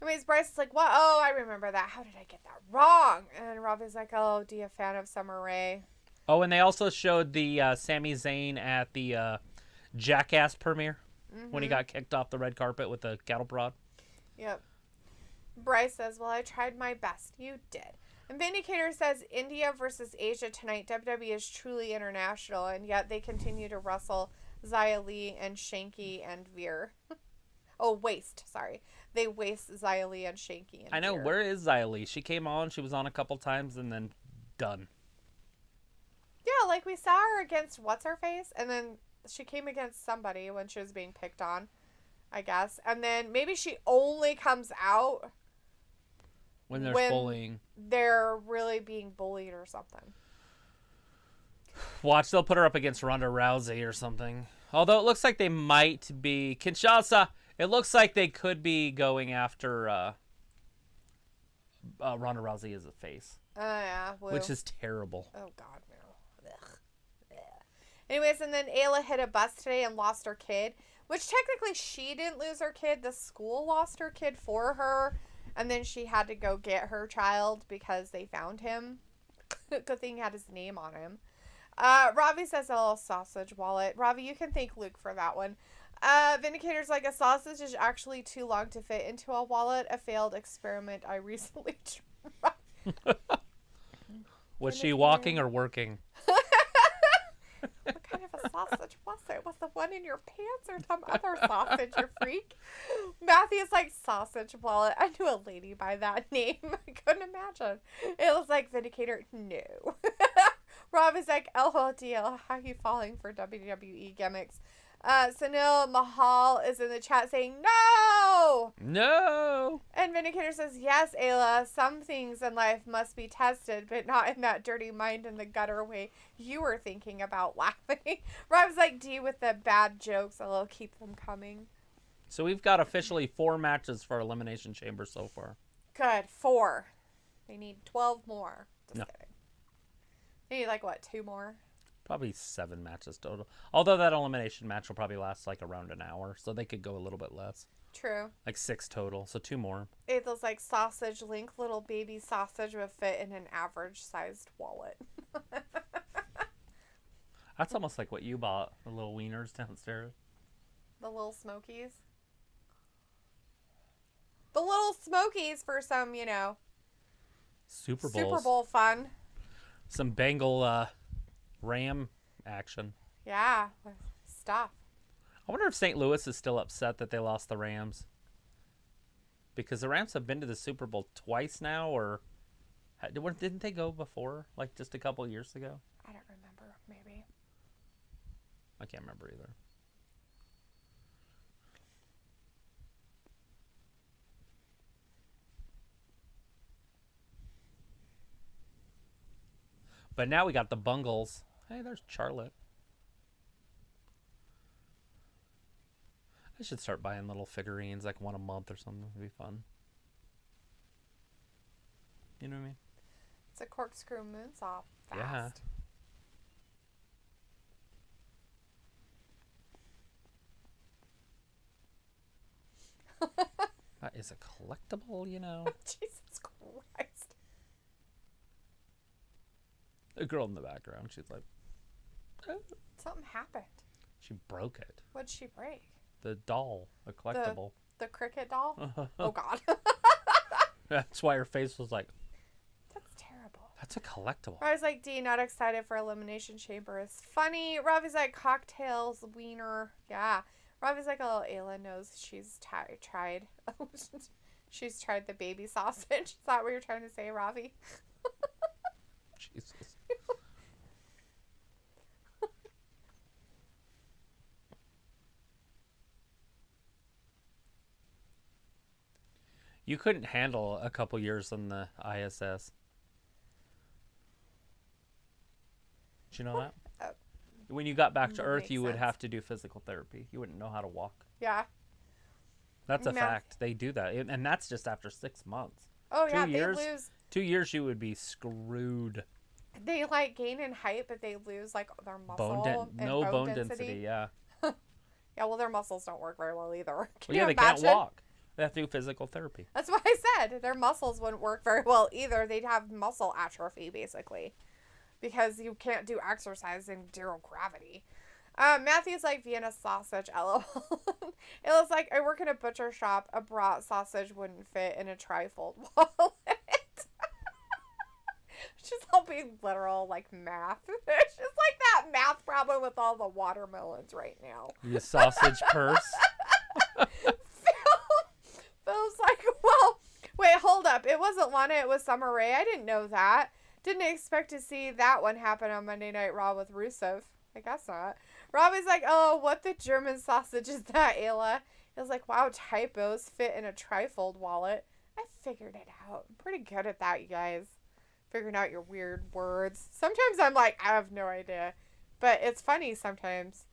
Anyways, Bryce is like, "What? Oh, I remember that. How did I get that wrong?" And Robbie's like, "Oh, do you a fan of Summer Rae?" Oh, and they also showed the Sami Zayn at the Jackass premiere when he got kicked off the red carpet with the cattle prod. Yep. Bryce says, "Well, I tried my best. You did." And Vindicator says, "India versus Asia tonight. WWE is truly international, and yet they continue to wrestle Xia Li and Shanky and Veer." Oh, waste. Sorry. They waste Xia Li and Shanky and I know. Veer. Where is Xia Li? She came on. She was on a couple times and then done. Yeah, like we saw her against What's-Her-Face, and then she came against somebody when she was being picked on, I guess. And then maybe she only comes out When there's when bullying. they're really being bullied or something. Watch, they'll put her up against Ronda Rousey or something. Although it looks like they might be... Kinshasa, it looks like they could be going after Ronda Rousey as a face. Oh, yeah. Woo. Which is terrible. Oh, God, no. Ugh. Ugh. Anyways, and then Ayla hit a bus today and lost her kid, which technically she didn't lose her kid. The school lost her kid for her, and then she had to go get her child because they found him. Good thing he had his name on him. Ravi says a little sausage wallet. Ravi, you can thank Luke for that one. Vindicator's like, a sausage is actually too long to fit into a wallet. A failed experiment I recently tried. Was she walking or working? What kind of a sausage was it? Was the one in your pants or some other sausage, you freak? Matthew's like, sausage wallet. I knew a lady by that name. I couldn't imagine. It was like, Vindicator, no. Rob is like, LOL, how are you falling for WWE gimmicks? Sunil Mahal is in the chat saying, no! No! And Vindicator says, yes, Ayla, some things in life must be tested, but not in that dirty mind in the gutter way you were thinking about laughing. Rob's like, D with the bad jokes, I'll keep them coming. So we've got officially 4 matches for Elimination Chamber so far. Good, 4. They need 12 more. Just No. kidding. They need like, what, 2 more? Probably 7 matches total. Although that elimination match will probably last like around an hour, so they could go a little bit less. True. Like 6 total, so 2 more. It was like sausage link, little baby sausage would fit in an average sized wallet. That's almost like what you bought, the little wieners downstairs. The little smokies. The little smokies for some, Super Bowls. Super Bowl fun. Some Bengal Ram action. Yeah, stuff. I wonder if St. Louis is still upset that they lost the Rams. Because the Rams have been to the Super Bowl twice now, or didn't they go before, like just a couple years ago? I don't remember, maybe. I can't remember either. But now we got the Bungles. Hey, there's Charlotte. I should start buying little figurines, like one a month or something. It'd be fun. You know what I mean? It's a corkscrew moonsault. Fast. Yeah. That is a collectible, you know. Jesus Christ. The girl in the background, she's like, oh. Something happened. She broke it. What'd she break? The doll, a collectible. The cricket doll? Oh, God. That's why her face was like, That's terrible. that's a collectible. Robbie's like, D, not excited for Elimination Chamber is funny. Robbie's like, cocktails, wiener. Yeah. Robbie's like, oh, Ayla knows she's tried. She's tried the baby sausage. Is that what you're trying to say, Robbie? Jesus. You couldn't handle a couple years on the ISS. Did you know that? When you got back to Earth, you would have to do physical therapy. You wouldn't know how to walk. Yeah. That's a fact. They do that. And that's just after 6 months. Oh, 2 yeah. years, They lose. 2 years, you would be screwed. They, like, gain in height, but they lose, like, their muscle No bone density, yeah. Yeah, well, their muscles don't work very well either. Well, yeah, they can't walk. They have to do physical therapy. That's what I said. Their muscles wouldn't work very well either. They'd have muscle atrophy, basically. Because you can't do exercise in zero gravity. Matthew's like, Vienna sausage, LOL. It was like, I work in a butcher shop. A brat sausage wouldn't fit in a trifold wallet. She's all being literal, like math. It's just like that math problem with all the watermelons right now. The sausage purse. Phil's like, well, wait, hold up. It wasn't Lana, it was Summer Rae. I didn't know that. Didn't expect to see that one happen on Monday Night Raw with Rusev. I guess not. Robbie's like, oh, what the German sausage is that, Ayla? It was like, wow, typos fit in a trifold wallet. I figured it out. I'm pretty good at that, you guys. Figuring out your weird words. Sometimes I'm like, I have no idea. But it's funny sometimes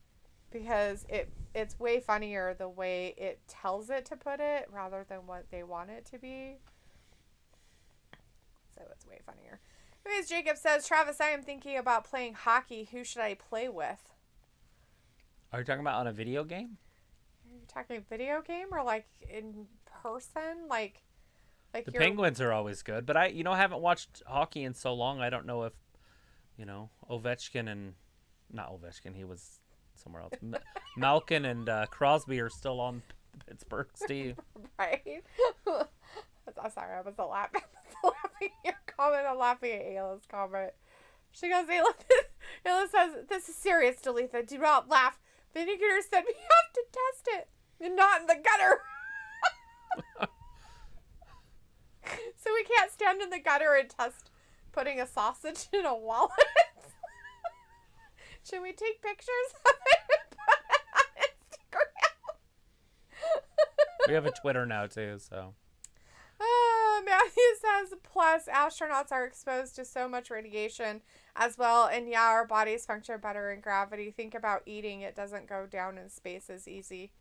because it's way funnier the way it tells it to put it rather than what they want it to be. So it's way funnier. Anyways, Jacob says, Travis, I am thinking about playing hockey. Who should I play with? Are you talking about on a video game? Are you talking video game or like in person? Like the Penguins are always good, but I haven't watched hockey in so long. I don't know if, Ovechkin and not Ovechkin, he was somewhere else. Malkin and Crosby are still on Pittsburgh, Steve. Right? I'm sorry, I wasn't laughing. At your comment. I'm laughing at Ayla's comment. She goes, Ayla says, this is serious, Dalitha. Do not laugh. Vinegar said we have to test it. And not in the gutter. So we can't stand in the gutter and test putting a sausage in a wallet. Should we take pictures of it and put it on Instagram? We have a Twitter now, too, so. Matthew says, plus astronauts are exposed to so much radiation as well. And yeah, our bodies function better in gravity. Think about eating. It doesn't go down in space as easy.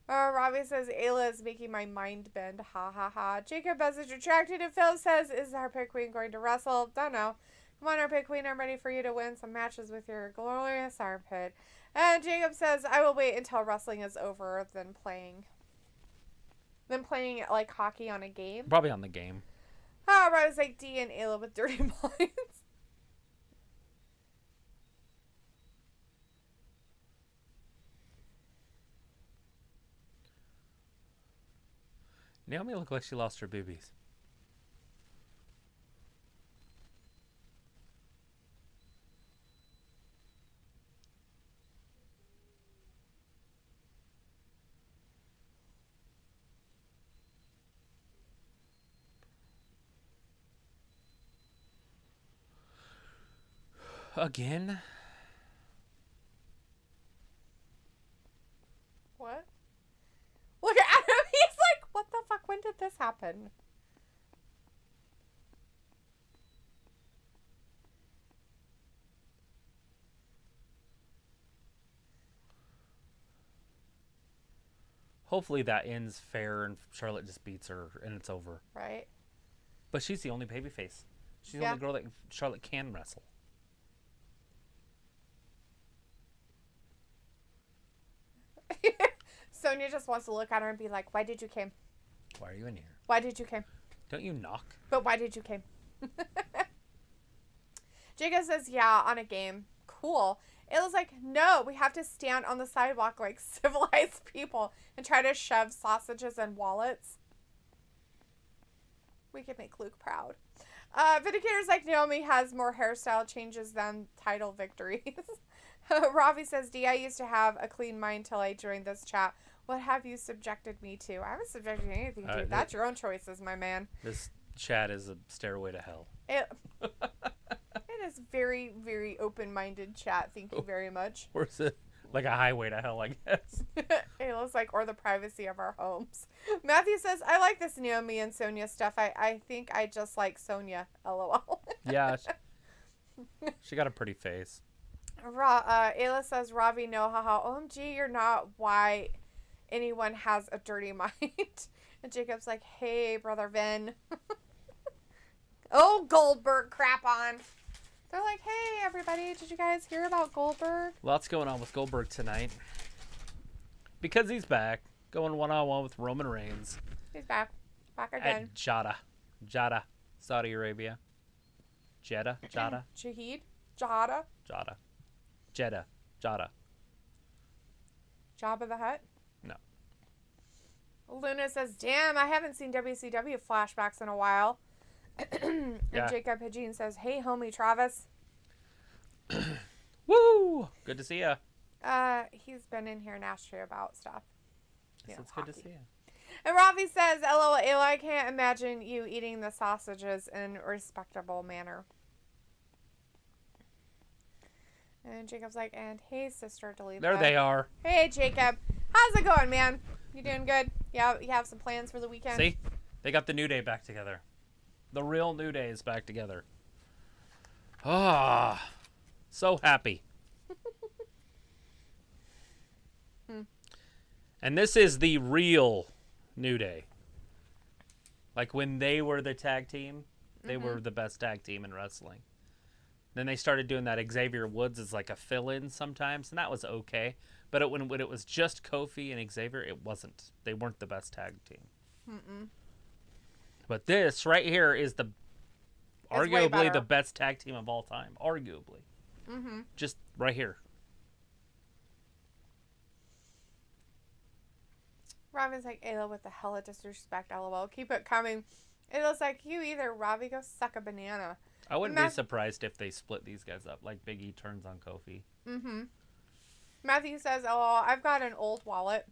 Robbie says, Ayla is making my mind bend. Ha ha ha. Jacob is retracted. And Phil says, is our pit queen going to wrestle? Don't know. Come on, our pit queen. I'm ready for you to win some matches with your glorious armpit. And Jacob says, I will wait until wrestling is over than playing like hockey on a game. Probably on the game. Robbie's like D and Ayla with dirty minds. Naomi looked like she lost her boobies. Again? What? Look at him. He's like, what the fuck? When did this happen? Hopefully that ends fair and Charlotte just beats her and it's over. Right. But she's the only babyface. She's the only girl that Charlotte can wrestle. Sonya just wants to look at her and be like, why did you came? Why are you in here? Why did you came? Don't you knock? But why did you came? Jacob says, yeah, on a game. Cool. It was like, no, we have to stand on the sidewalk like civilized people and try to shove sausages and wallets. We can make Luke proud. Vindicator's like, Naomi has more hairstyle changes than title victories. Ravi says, D, I used to have a clean mind till I joined this chat. What have you subjected me to? I haven't subjected you to anything, dude. That's your own choices, my man. This chat is a stairway to hell. It is very, very open-minded chat. Thank you very much. Or is it like a highway to hell, I guess? It looks like, or the privacy of our homes. Matthew says, I like this Naomi and Sonya stuff. I think I just like Sonya. LOL. Yeah. She got a pretty face. Ayla says, Ravi, no, haha. OMG, you're not why anyone has a dirty mind. And Jacob's like, hey, brother Vin. Oh, Goldberg crap on. They're like, hey, everybody, did you guys hear about Goldberg? Lots going on with Goldberg tonight. Because he's back, going one-on-one with Roman Reigns. He's back. Back again. At Jeddah, Saudi Arabia. Jeddah? Jahid? Jahada? Jeddah. Jabba the Hutt? No. Luna says, damn, I haven't seen WCW flashbacks in a while. And Jacob Hagin says, hey, homie Travis. Woo! Good to see ya. He's been in here and asked you about stuff. Yes, it's good to see ya. And Ravi says, LOL, Ayla, I can't imagine you eating the sausages in a respectable manner. And Jacob's like, and hey, sister, delete There they are. Hey, Jacob. How's it going, man? You doing good? Yeah, you have some plans for the weekend? See? They got the New Day back together. The real New Day is back together. Ah, so happy. And this is the real New Day. Like when they were the tag team, they were the best tag team in wrestling. Then they started doing that Xavier Woods as like a fill-in sometimes, and that was okay. But when it was just Kofi and Xavier, it wasn't. They weren't the best tag team. But this right here is arguably the best tag team of all time. Arguably. Just right here. Ravi's like, Ayla, with the hella disrespect, LOL. Keep it coming. Ayla's like, you either, Ravi, go suck a banana. I wouldn't be surprised if they split these guys up, like Big E turns on Kofi. Matthew says, oh, I've got an old wallet.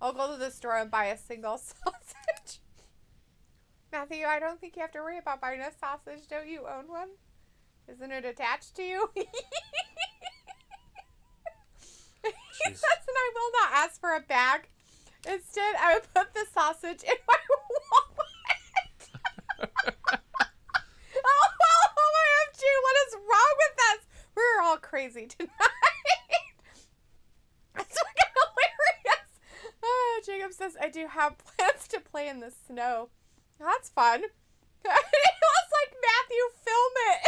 I'll go to the store and buy a single sausage. Matthew, I don't think you have to worry about buying a sausage. Don't you own one? Isn't it attached to you? He says, and I will not ask for a bag. Instead, I would put the sausage in my wallet. Oh, OMG, what is wrong with us? We're all crazy tonight. That's fucking hilarious. Jacob says, I do have plans to play in the snow. That's fun. It was like, Matthew, film it.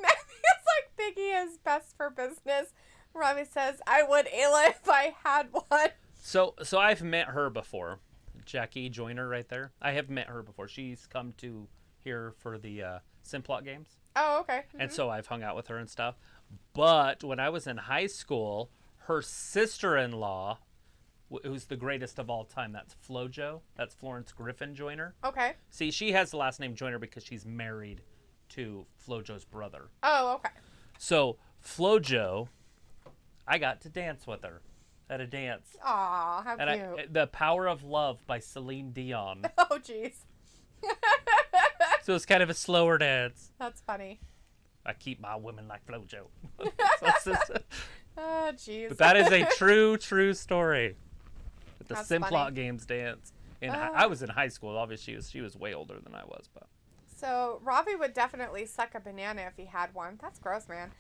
Matthew's like, Biggie is best for business. Ravi says, I would, Ayla, if I had one. So I've met her before. Jackie Joyner right there. I have met her before. She's come to here for the Simplot games. Oh, okay. And so I've hung out with her and stuff. But when I was in high school, her sister-in-law, who's the greatest of all time, that's Flojo. That's Florence Griffin Joyner. Okay. See, she has the last name Joyner because she's married to Flojo's brother. Oh, okay. So Flojo, I got to dance with her at a dance. Aw, how cute. The Power of Love by Celine Dion. Oh, jeez. So it's kind of a slower dance. That's funny. I keep my women like Flojo. Oh, jeez. But that is a true story. At the That's Simplot funny. games dance. I was in high school. Obviously, she was way older than I was. But So Ravi would definitely suck a banana if he had one. That's gross, man.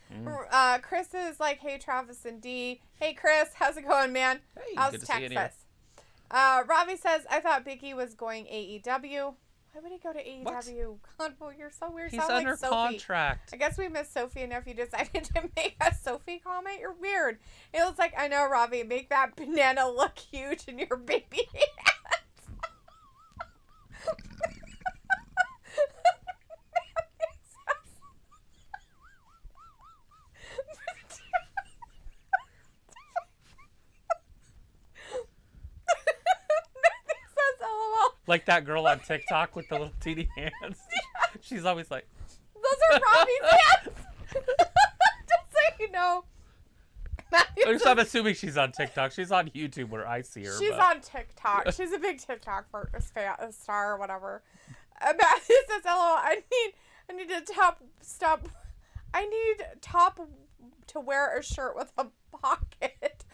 Chris is like, hey, Travis and D. Hey, Chris, how's it going, man? Hey, how's good to see you Texas? Ravi says, I thought Big E was going AEW. Why would he go to AEW? What? God, well, you're so weird. He's Sound under like Sophie. contract. I guess we missed Sophie enough. You decided to make a Sophie comment. You're weird. It looks like, I know, Ravi, make that banana look huge in your baby hands. Like that girl on TikTok with the little teeny hands. She's always like... Those are Robbie's hands! Just so you know. I'm assuming she's on TikTok. She's on YouTube where I see her. She's on TikTok. She's a big TikTok star or whatever. Matthew says, hello, I need to top to wear a shirt with a pocket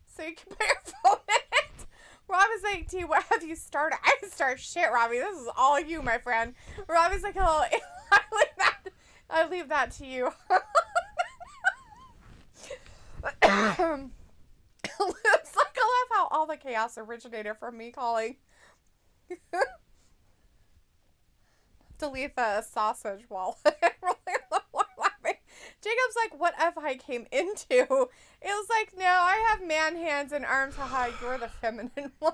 so you can put your phone in it. Robbie's like, T, what have you started? I didn't start shit, Robbie. This is all you, my friend. Robbie's like, hello, I leave that to you. It's like, I love how all the chaos originated from me calling. Delete the sausage wall. Jacob's like, what if I came into? It was like, no, I have man hands and arms. Haha, you're the feminine one.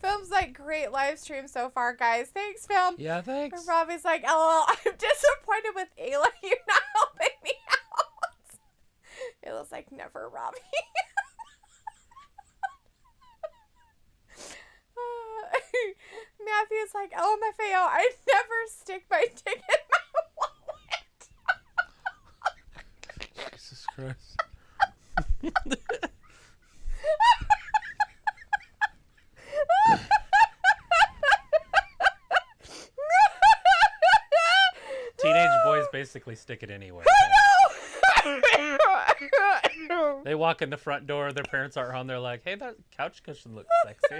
Film's like, great live stream so far, guys. Thanks, Film. Yeah, thanks. And Robbie's like, LOL, I'm disappointed with Ayla. You're not helping me out. Ayla's like, never, Robbie. Matthew's like, LMFAO, I never stick my dick in my wallet. Jesus Christ. Teenage boys basically stick it anywhere. They walk in the front door, their parents aren't home, they're like, hey, that couch cushion looks sexy.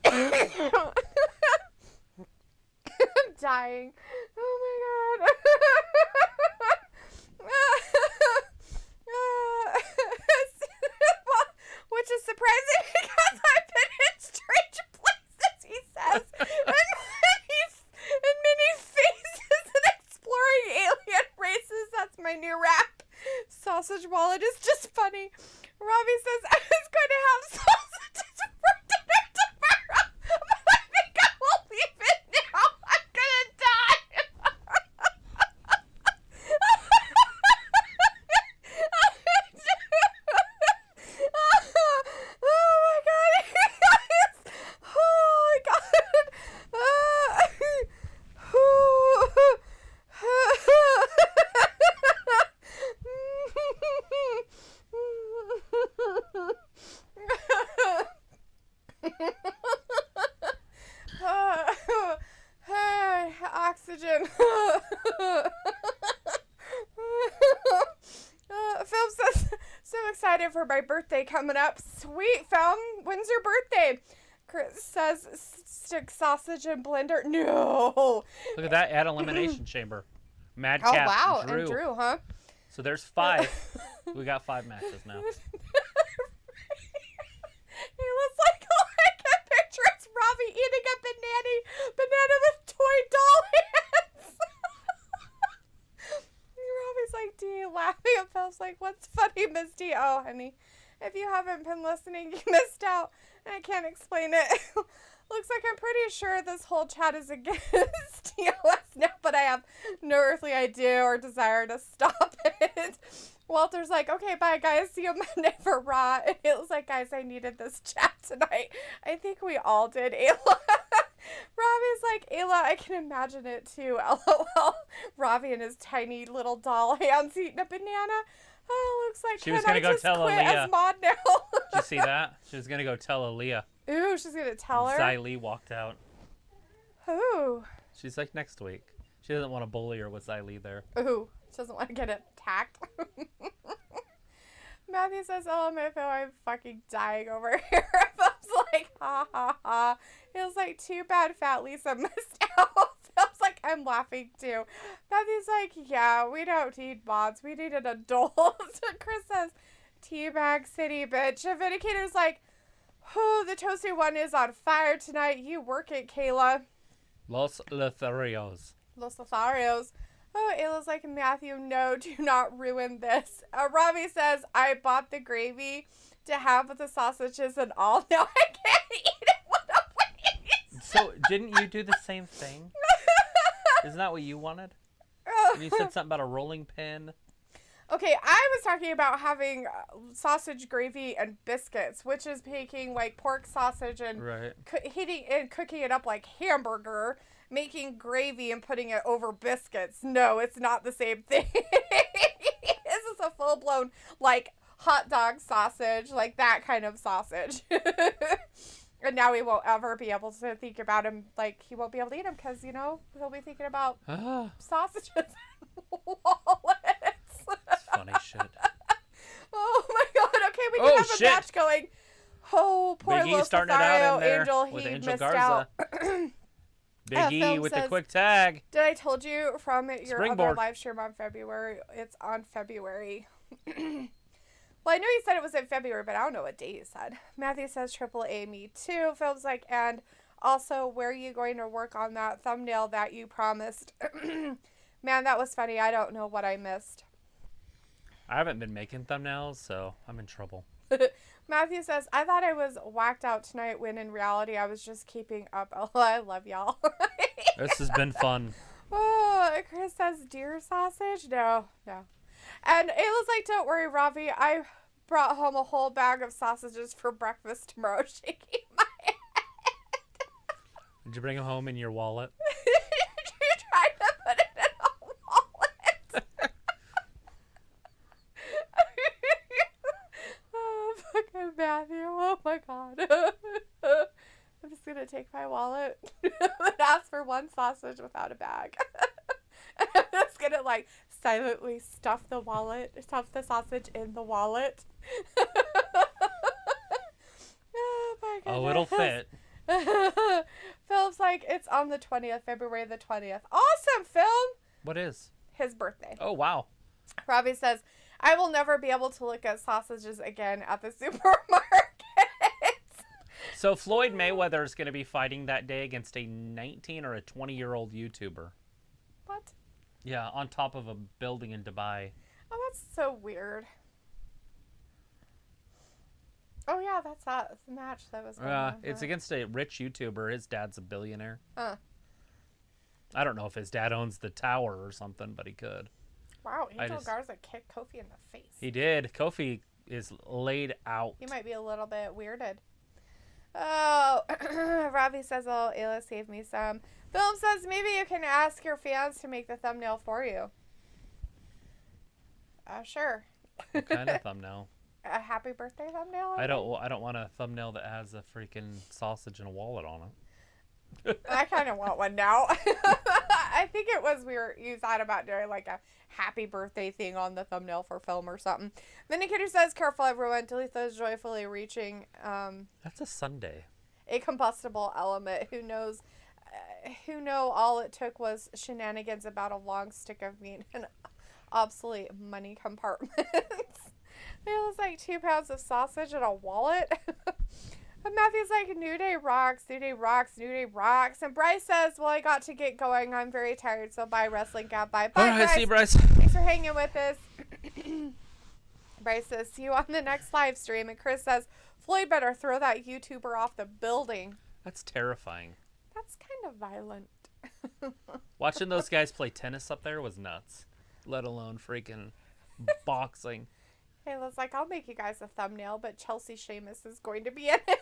I'm dying. Oh my god. Which is surprising because I've been in strange places, he says. In many faces and exploring alien races. That's my new rap. Sausage wallet is just funny. Robbie says, I was going to have sausages for dinner tomorrow, but I think I will leave it now. I'm going to die. Oh my god, you guys. Oh my god. Oxygen. Phil says, so excited for my birthday coming up. Sweet, Phil. When's your birthday? Chris says, stick sausage in blender. No. Look at that, at Elimination Chamber. Madcap, Oh, wow. Drew. And Drew, huh? So there's 5. We got 5 matches now. He looks like I can picture it's Robbie eating a banana with toy doll hands. Robbie's like, D, laughing. And Phil's like, what's funny, Miss D? Oh, honey, if you haven't been listening, you missed out. And I can't explain it. Looks like I'm pretty sure this whole chat is against TOS now, but I have no earthly idea or desire to stop it. Walter's like, okay, bye, guys. See you Monday for Raw. And it was like, guys, I needed this chat tonight. I think we all did, Ayla. Robbie's like, Ayla, I can imagine it too. LOL. Robbie and his tiny little doll hands eating a banana. Oh, looks like She was going to go tell quit Aaliyah. as mod now? Did you see that? She was going to go tell Aaliyah. Ooh, she's going to tell her? Xia Li walked out. Ooh. She's like, next week. She doesn't want to bully her with Xia Li there. Ooh. She doesn't want to get attacked. Matthew says, LMFAO, I'm fucking dying over here. I was like, ha ha ha. It was like, too bad Fat Lisa missed out. I was like, I'm laughing too. Matthew's like, yeah, we don't need mods. We need an adult. Chris says, Teabag City, bitch. The Vindicator's like, oh, the Toasty One is on fire tonight. You work it, Kayla. Los Lotharios. Los Lotharios. Oh, Ayla's like, Matthew, no, do not ruin this. Robbie says, I bought the gravy to have with the sausages and all. Now I can't eat it. What a waste. So, didn't you do the same thing? Isn't that what you wanted? You said something about a rolling pin. Okay, I was talking about having sausage gravy and biscuits, which is taking like pork sausage and right. Heating and cooking it up like hamburger, making gravy and putting it over biscuits. No, it's not the same thing. This is a full-blown like hot dog sausage, like that kind of sausage. And now he won't ever be able to think about him, like, he won't be able to eat him because, you know, he'll be thinking about sausages and wallets. That's funny shit. Oh, my God. Okay, we can have a match going. Oh, poor Big E starting it out in there Angel, with he Angel missed Garza. out. Big E with the quick tag. Did I told you from your Springboard. other live stream on February? It's on February. Well, I know you said it was in February, but I don't know what date you said. Matthew says AAA, me too. Phil's like, and also, where are you going to work on that thumbnail that you promised? Man, that was funny. I don't know what I missed. I haven't been making thumbnails, so I'm in trouble. Matthew says, I thought I was whacked out tonight when in reality I was just keeping up. Oh, I love y'all. This has been fun. Oh, Chris says deer sausage? No. And Ayla's like, don't worry, Robbie. I brought home a whole bag of sausages for breakfast tomorrow. Shaking my head. Did you bring them home in your wallet? You tried to put it in a wallet. Oh, fucking Matthew. Oh, my God. I'm just going to take my wallet and ask for one sausage without a bag. And I'm just going to, like, silently stuff the sausage in the wallet. Oh, my goodness. Oh, it'll fit. Phil's like, it's on the 20th, February the 20th. Awesome, Phil. What is? His birthday. Oh, wow. Robbie says, I will never be able to look at sausages again at the supermarket. So Floyd Mayweather is going to be fighting that day against a 19 or a 20-year-old YouTuber. What? Yeah, on top of a building in Dubai. Oh, that's so weird. Oh, yeah, that's that match that was going on. It's against a rich YouTuber. His dad's a billionaire. Huh. I don't know if his dad owns the tower or something, but he could. Wow, Angel Garza kicked Kofi in the face. He did. Kofi is laid out. He might be a little bit weirded. Oh, Robbie says, oh, Ayla saved me some. Film says, maybe you can ask your fans to make the thumbnail for you. Sure. What kind of thumbnail? A happy birthday thumbnail? I don't want a thumbnail that has a freaking sausage and a wallet on it. I kind of want one now. I think it was you thought about doing like a happy birthday thing on the thumbnail for film or something. Vindicator says, careful everyone. Talitha is joyfully reaching That's a Sunday. a combustible element. Who know all it took was shenanigans about a long stick of meat and obsolete money compartments. It was like 2 pounds of sausage and a wallet. And Matthew's like, New Day rocks, New Day rocks, New Day rocks. And Bryce says, well, I got to get going. I'm very tired, so bye, Wrestling Cat. Bye. Bye, All right, Bryce. see you, Bryce. Thanks for hanging with us. Bryce says, see you on the next live stream. And Chris says, Floyd better throw that YouTuber off the building. That's terrifying. That's kind of violent. Watching those guys play tennis up there was nuts. Let alone freaking boxing. Kayla's like, I'll make you guys a thumbnail, but Chelsea Sheamus is going to be in it.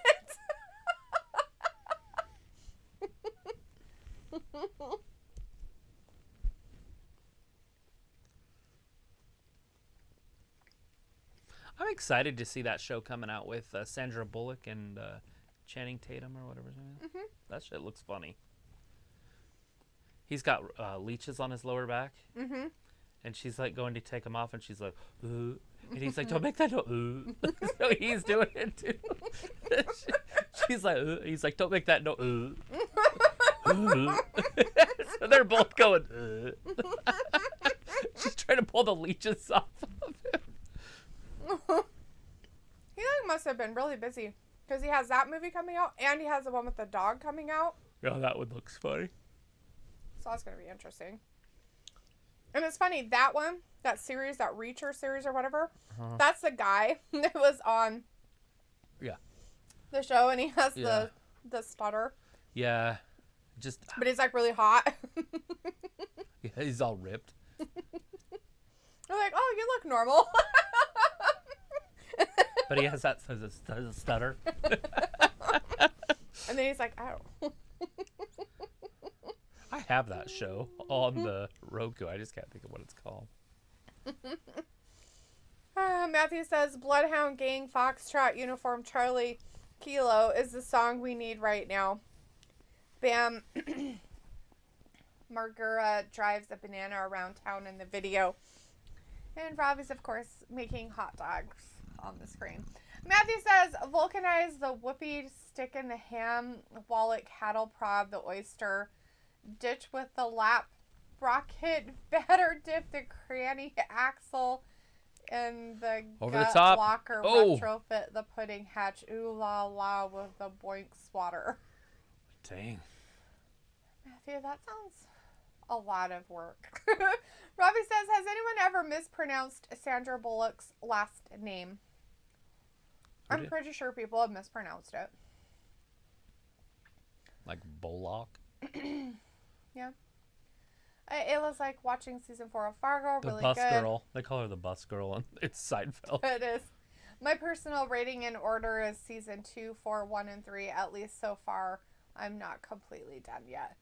I'm excited to see that show coming out with Sandra Bullock and Channing Tatum or whatever his name is. Mm-hmm. That shit looks funny. He's got leeches on his lower back. Mm-hmm. And she's like going to take them off, and she's like, ooh. And he's like, don't make that noise. So he's doing it too. He's like, don't make that no. So they're both going. She's trying to pull the leeches off of him. He must have been really busy because he has that movie coming out and he has the one with the dog coming out. Yeah, that one looks funny. So that's gonna be interesting. And it's funny, that one, that series, that Reacher series or whatever, that's the guy that was on the show, and he has the stutter. Yeah. But he's like really hot. Yeah, he's all ripped. I'm like, oh, you look normal. But he has that stutter. And then he's like, oh. I have that show on the Roku. I just can't think of what it's called. Matthew says, Bloodhound Gang Foxtrot Uniform Charlie Kilo is the song we need right now. Bam. Margura drives a banana around town in the video. And Robbie's, of course, making hot dogs on the screen. Matthew says, vulcanize the whoopee, stick in the ham, wallet, cattle prod, the oyster, ditch with the lap, rocket, batter dip, the cranny axle, and the over gut the top blocker, retrofit the pudding hatch, ooh la la with the boink swatter. Dang. Matthew, that sounds a lot of work. Robbie says, has anyone ever mispronounced Sandra Bullock's last name? I'm pretty sure people have mispronounced it. Like Bullock? Yeah. It was like watching season 4 of Fargo. The really bus good. girl. They call her the bus girl, and it's Seinfeld. It is. My personal rating in order is season 2, 4, 1, and 3. At least so far, I'm not completely done yet.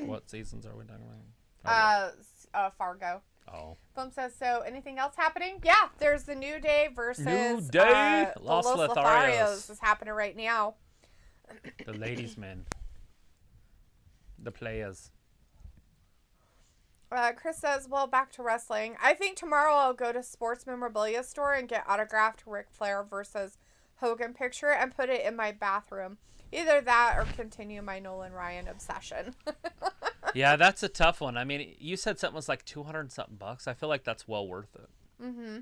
What seasons are we talking about? Fargo. Oh. Boom says, so anything else happening? Yeah, there's the New Day versus New Day? Los Lotharios is happening right now. The ladies' men. The players. Chris says, well, back to wrestling. I think tomorrow I'll go to sports memorabilia store and get autographed Ric Flair versus Hogan picture and put it in my bathroom. Either that or continue my Nolan Ryan obsession. Yeah, that's a tough one. I mean, you said something was like 200 and something bucks. I feel like that's well worth it. Mm-hmm.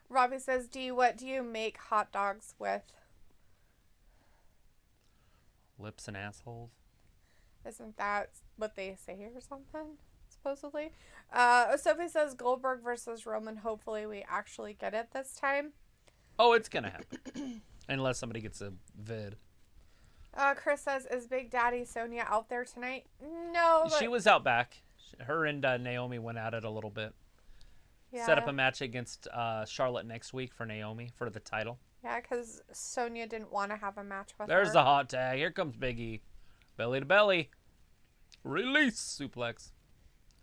Robbie says, what do you make hot dogs with? Lips and assholes. Isn't that what they say or something? Supposedly. Sophie says Goldberg versus Roman. Hopefully we actually get it this time. Oh, it's going to happen. Unless somebody gets a vid. Chris says, is Big Daddy Sonya out there tonight? No. She was out back. Her and Naomi went at it a little bit. Yeah. Set up a match against Charlotte next week for Naomi for the title. Yeah, because Sonya didn't want to have a match with her. There's the hot tag. Here comes Big E. Belly to belly. Release suplex.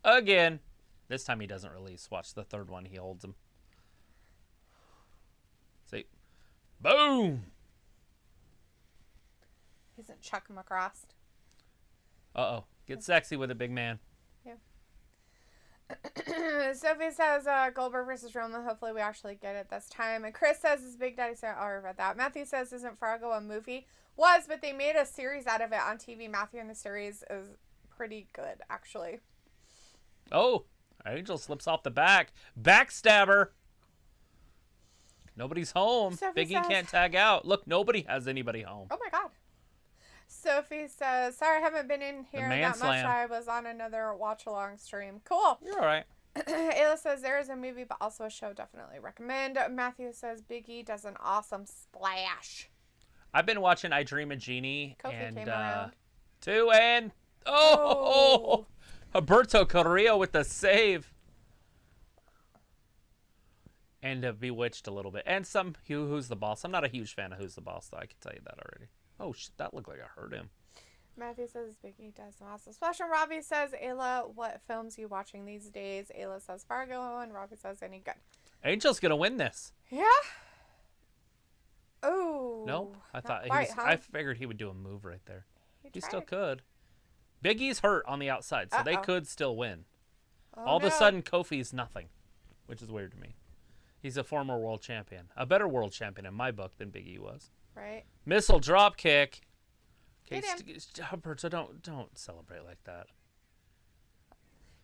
Again. This time he doesn't release. Watch the third one. He holds him. See? Boom! Isn't Chuck McRost? Uh-oh. Get sexy with it, big man. Yeah. Sophie says Goldberg versus Roman. Hopefully we actually get it this time. And Chris says, is Big Daddy Sonya? Oh, I read that. Matthew says, isn't Fargo a movie? Was, but they made a series out of it on TV. Matthew, and the series is pretty good, actually. Oh, Angel slips off the back. Backstabber. Nobody's home. Sophie Biggie says, can't tag out. Look, nobody has anybody home. Oh, my God. Sophie says, sorry I haven't been in here that much. I was on another watch-along stream. Cool. You're all right. Ayla says, there is a movie, but also a show. Definitely recommend. Matthew says, Big E does an awesome splash. I've been watching I Dream of Jeannie. Kofi and came around. 2 and... Oh! Alberto Carrillo with the save. And Bewitched a little bit. And some Who's the Boss. I'm not a huge fan of Who's the Boss, though. I can tell you that already. Oh, shit, that looked like I hurt him. Matthew says, Biggie does an awesome splash. And Robbie says, Ayla, what films are you watching these days? Ayla says Fargo, and Robbie says, any good. Angel's going to win this. Yeah? Oh. No? I thought huh? I figured he would do a move right there. He still tried. could. Big E's hurt on the outside, so they could still win. Oh, All of a sudden, Kofi's nothing, which is weird to me. He's a former world champion. A better world champion in my book than Big E was. Right. Missile drop kick. Okay, so don't celebrate like that.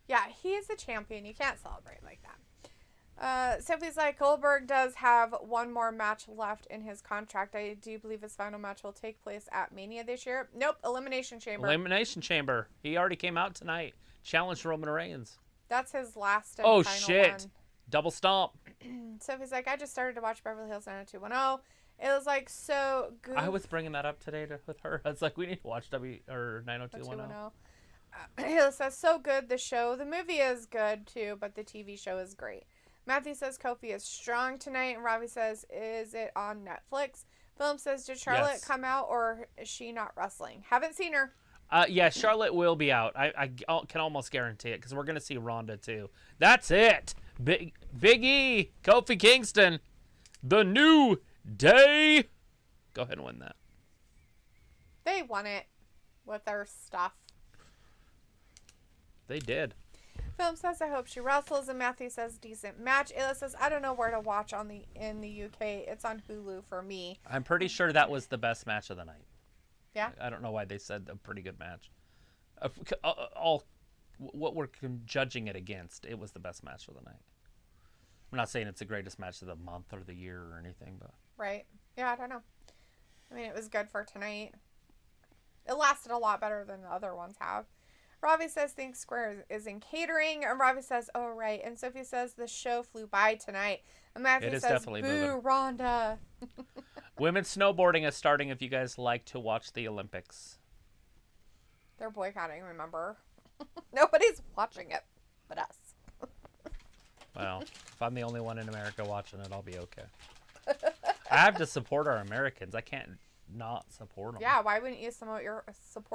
Yeah, he's the champion. You can't celebrate like that. Sophie's like, Goldberg does have one more match left in his contract. I do believe his final match will take place at Mania this year. Nope, Elimination Chamber. Elimination Chamber. He already came out tonight. Challenged Roman Reigns. That's his last and Oh, final shit. one. Double stomp. Sophie's like, I just started to watch Beverly Hills 90210. It was like so good. I was bringing that up today with her. I was like, we need to watch 90210. It says, so good, the show. The movie is good, too, but the TV show is great. Matthew says, Kofi is strong tonight. And Robbie says, is it on Netflix? Philip says, did Charlotte come out, or is she not wrestling? Haven't seen her. Yeah, Charlotte will be out. I can almost guarantee it, because we're going to see Ronda, too. That's it. Big E, Kofi Kingston, the New Day. Go ahead and win that. They won it with their stuff. They did. Philip says, I hope she wrestles. And Matthew says, decent match. Ayla says, I don't know where to watch in the UK. It's on Hulu for me. I'm pretty sure that was the best match of the night. Yeah? I don't know why they said a pretty good match. What we're judging it against, it was the best match of the night. I'm not saying it's the greatest match of the month or the year or anything, but... Right. Yeah, I don't know. I mean, it was good for tonight. It lasted a lot better than the other ones have. Robbie says, Think Square is in catering. And Robbie says, oh, right. And Sophie says, the show flew by tonight. And Matthew says, definitely boo, moving. Rhonda. Women's snowboarding is starting if you guys like to watch the Olympics. They're boycotting, remember? Nobody's watching it but us. Well, if I'm the only one in America watching it, I'll be okay. I have to support our Americans. I can't not support them. Yeah, why wouldn't you support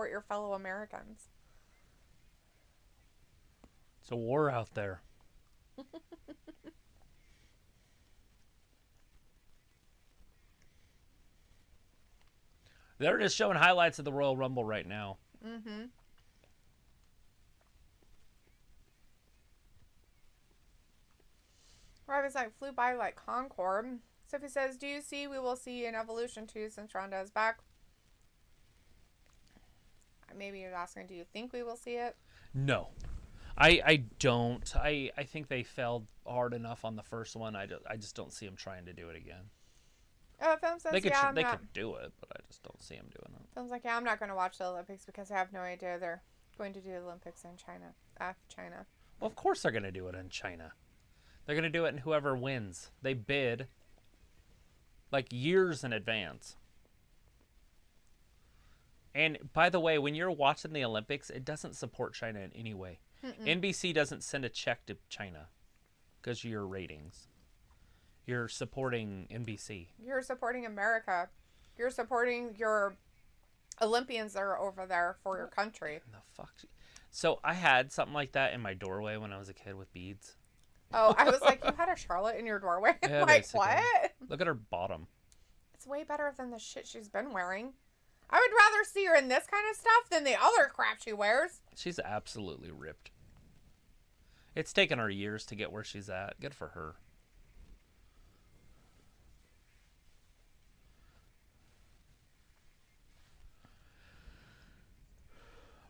your fellow Americans? It's a war out there. They're just showing highlights of the Royal Rumble right now. Mm-hmm. Robbie's like, flew by like Concord. Sophie says, do you see we will see an Evolution 2 since Ronda is back? Maybe you're asking, do you think we will see it? No. I don't. I think they failed hard enough on the first one. I just don't see them trying to do it again. Film says, they could yeah, could do it, but I just don't see them doing it. Film's like, yeah, I'm not going to watch the Olympics because I have no idea they're going to do the Olympics in China. China. Well, of course they're going to do it in China. They're going to do it in whoever wins. They bid like years in advance. And by the way, when you're watching the Olympics, it doesn't support China in any way. NBC doesn't send a check to China because of your ratings. You're supporting NBC. You're supporting America. You're supporting your Olympians that are over there for your country. The fuck? So I had something like that in my doorway when I was a kid with beads. Oh, I was like, you had a Charlotte in your doorway? Yeah, like, basically. what? Look at her bottom. It's way better than the shit she's been wearing. I would rather see her in this kind of stuff than the other crap she wears. She's absolutely ripped. It's taken her years to get where she's at. Good for her.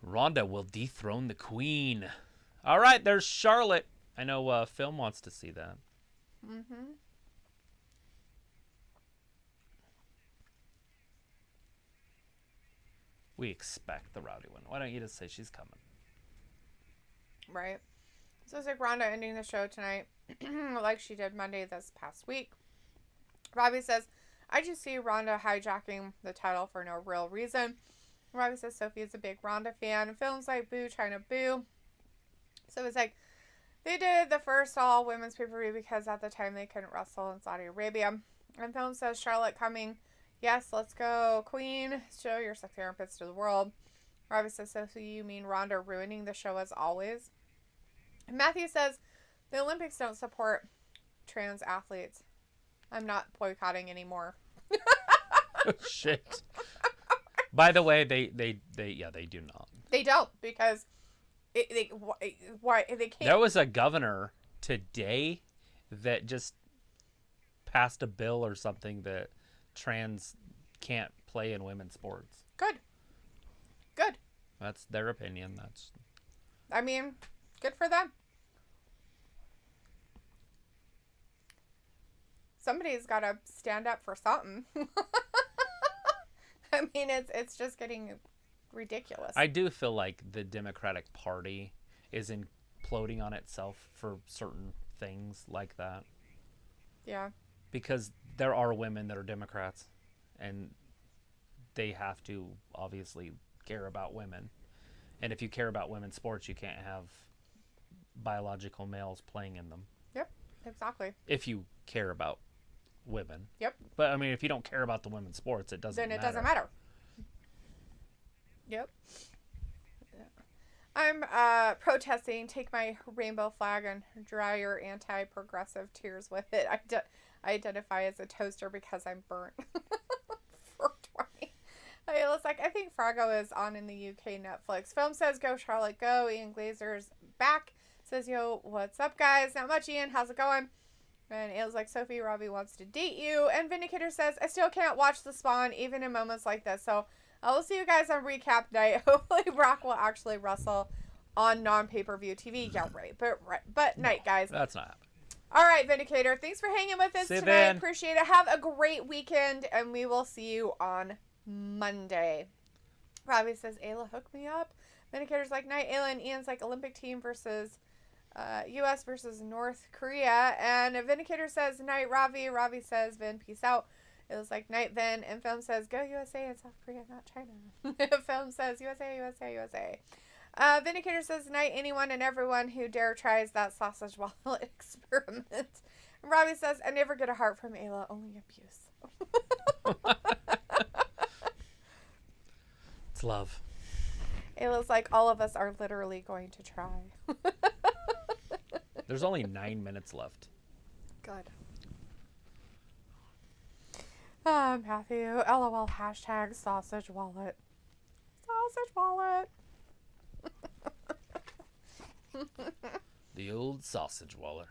Ronda will dethrone the queen. All right, there's Charlotte. I know Film wants to see that. Mm-hmm. We expect the rowdy one. Why don't you just say she's coming? Right. So it's like Ronda ending the show tonight like she did Monday this past week. Robbie says, I just see Ronda hijacking the title for no real reason. Robbie says Sophie is a big Ronda fan. And Film's like, boo, China, boo. So it's like, they did the first all women's pay-per-view because at the time they couldn't wrestle in Saudi Arabia. And Film says, Charlotte coming. Yes, let's go, Queen. Show your sexy armpits to the world. Robbie says, Sophie, you mean Ronda ruining the show as always? And Matthew says, the Olympics don't support trans athletes. I'm not boycotting anymore. Shit. By the way, they do not. They don't, because they can't. There was a governor today that just passed a bill or something that trans can't play in women's sports. Good. Good. That's their opinion. I mean, good for them. Somebody's got to stand up for something. I mean, it's just getting ridiculous. I do feel like the Democratic Party is imploding on itself for certain things like that. Yeah. Because there are women that are Democrats, and they have to obviously care about women. And if you care about women's sports, you can't have biological males playing in them. Yep, exactly. If you care about women. Yep. But, I mean, if you don't care about the women's sports, it doesn't matter. Then it doesn't matter. Yep. I'm protesting. Take my rainbow flag and dry your anti-progressive tears with it. I identify as a toaster because I'm burnt. 420. It looks like I think Fargo is on in the UK Netflix. Film says go Charlotte go. Ian Glazer's back. Says yo, what's up guys? Not much Ian. How's it going? And it was like Sophie Robbie wants to date you. And Vindicator says I still can't watch The Spawn even in moments like this. So I will see you guys on recap night. Hopefully Brock will actually wrestle on non-pay-per-view TV. Yeah, right. But night, guys. That's not happening. All right, Vindicator. Thanks for hanging with us tonight. Vin. Appreciate it. Have a great weekend, and we will see you on Monday. Robbie says, Ayla, hook me up. Vindicator's like, night, Ayla. And Ian's like, Olympic team versus U.S. versus North Korea. And Vindicator says, night, Robbie. Robbie says, Vin, peace out. It was like night Vin, and Film says, go USA and South Korea, not China. Film says, USA, USA, USA. Vindicator says, night anyone and everyone who dare tries that sausage wallet experiment. And Robbie says, I never get a heart from Ayla, only abuse. It's love. Ayla's like, all of us are literally going to try. There's only 9 minutes left. Good. Matthew, LOL, hashtag sausage wallet. Sausage wallet. The old sausage wallet.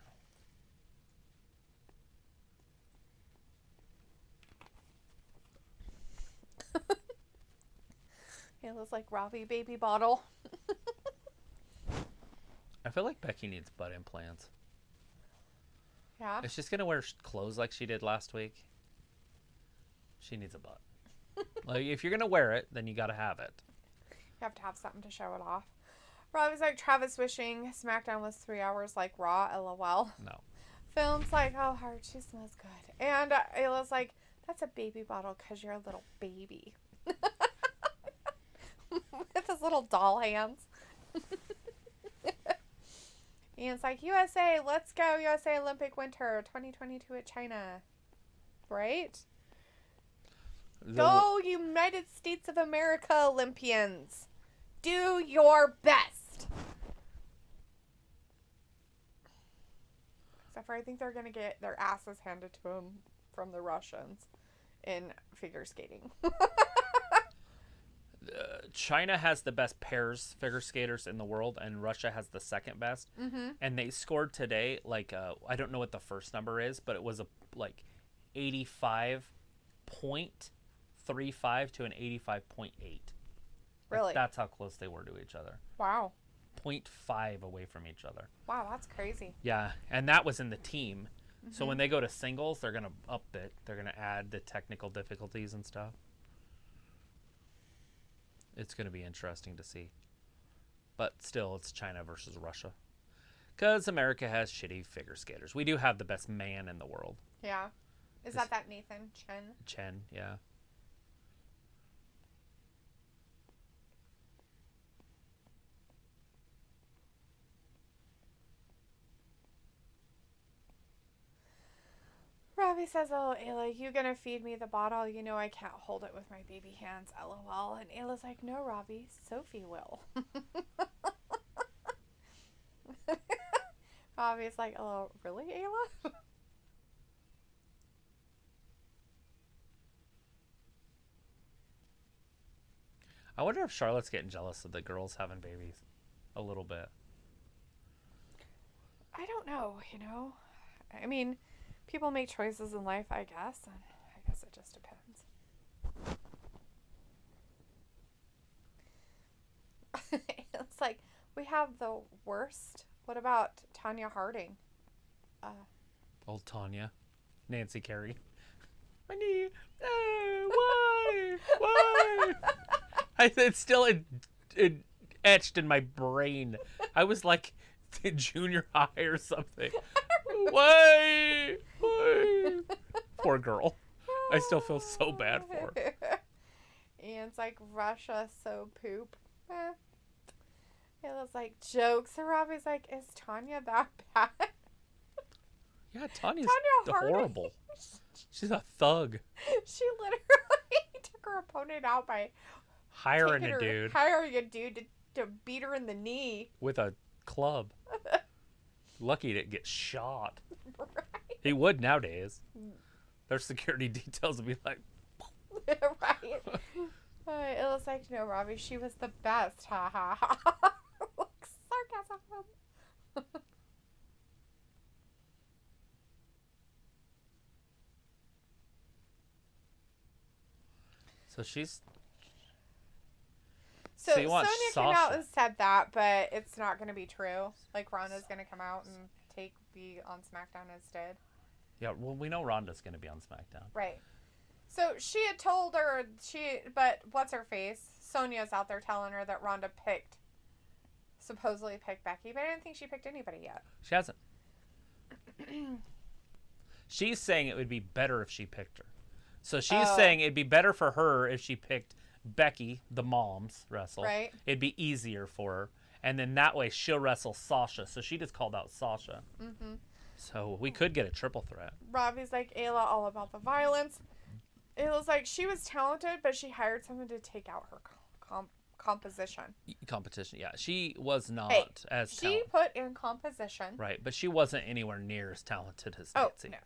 It looks like Robbie baby bottle. I feel like Becky needs butt implants. Yeah. Is she just going to wear clothes like she did last week? She needs a butt. Like, if you're going to wear it, then you got to have it. You have to have something to show it off. Robbie's like, Travis wishing SmackDown was 3 hours like Raw, LOL. No. Film's like, oh, heart, she smells good. And Ayla's like, that's a baby bottle because you're a little baby. With his little doll hands. Ian's like, USA, let's go. USA Olympic Winter 2022 at China. Right? Go United States of America Olympians. Do your best. Except for I think they're going to get their asses handed to them from the Russians in figure skating. China has the best pairs figure skaters in the world, and Russia has the second best. Mm-hmm. And they scored today, like, I don't know what the first number is, but it was 85.35 to an 85.8. Really? Like, that's how close they were to each other. Wow. 0.5 away from each other. Wow, that's crazy. Yeah, and that was in the team. Mm-hmm. So when they go to singles, they're going to up it. They're going to add the technical difficulties and stuff. It's going to be interesting to see. But still, it's China versus Russia. Because America has shitty figure skaters. We do have the best man in the world. Yeah. Is that Nathan Chen? Chen, yeah. Robbie says, oh, Ayla, you gonna feed me the bottle? You know I can't hold it with my baby hands, LOL. And Ayla's like, no, Robbie, Sophie will. Robbie's like, oh, really, Ayla? I wonder if Charlotte's getting jealous of the girls having babies. A little bit. I don't know, you know? I mean, people make choices in life, I guess, and I guess it just depends. It's like, we have the worst. What about Tanya Harding? Old Tanya. Nancy Carey. My knee. Why? Why? It's still etched in my brain. I was like in junior high or something. Why? Why? Poor girl. I still feel so bad for her. And it's like, Russia so poop. It was like jokes. And Robbie's like, is Tanya that bad? Yeah, Tanya's Tanya Harding. horrible. She's a thug. She literally took her opponent out by Hiring a dude to beat her in the knee. with a club. Lucky to get shot. Right. He would nowadays. Their security details would be like, Right. It was like, no, Robbie, she was the best. Ha ha ha. Sarcasm. so she's. So you want Sonya came out Sasha. and said that, but it's not going to be true. Like, Ronda's going to come out and be on SmackDown instead. Yeah, well, we know Ronda's going to be on SmackDown. Right. So she had told her, but what's her face? Sonya's out there telling her that Ronda supposedly picked Becky, but I didn't think she picked anybody yet. She hasn't. She's saying it would be better if she picked her. So she's saying it'd be better for her if she picked Becky, the moms, wrestle. Right. It'd be easier for her. And then that way she'll wrestle Sasha. So she just called out Sasha. Mm-hmm. So we could get a triple threat. Robbie's like, Ayla, all about the violence. It was like she was talented, but she hired someone to take out her composition. Competition, yeah. She was not as She talented. put in composition. Right, but she wasn't anywhere near as talented as Nancy. No.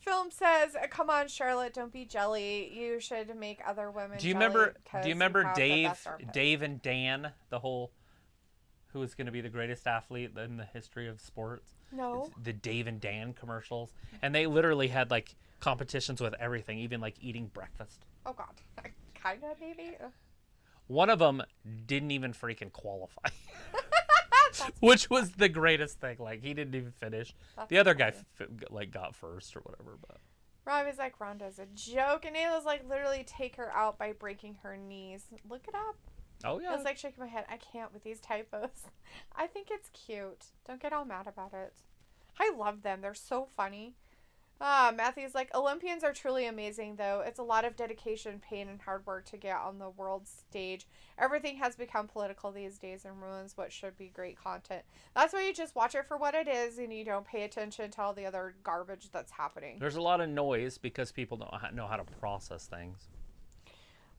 Film says, come on, Charlotte, don't be jelly. You should make other women Do you jelly remember 'cause Dave have the best armpits." Dave and Dan, the whole who was going to be the greatest athlete in the history of sports? No. It's the Dave and Dan commercials. And they literally had like competitions with everything, even like eating breakfast. Oh, God. Kind of, maybe. One of them didn't even freaking qualify. Which was the greatest thing. Like, he didn't even finish. The other guy got first or whatever. But Robbie's like, Ronda's a joke. And Ayla's like, literally take her out by breaking her knees. Look it up. oh yeah, I was like shaking my head. I can't with these typos. I think it's cute. Don't get all mad about it. I love them. They're so funny. Matthew's like, Olympians are truly amazing, though. It's a lot of dedication, pain, and hard work to get on the world stage. Everything has become political these days and ruins what should be great content. That's why you just watch it for what it is and you don't pay attention to all the other garbage that's happening. there's a lot of noise because people don't know how to process things.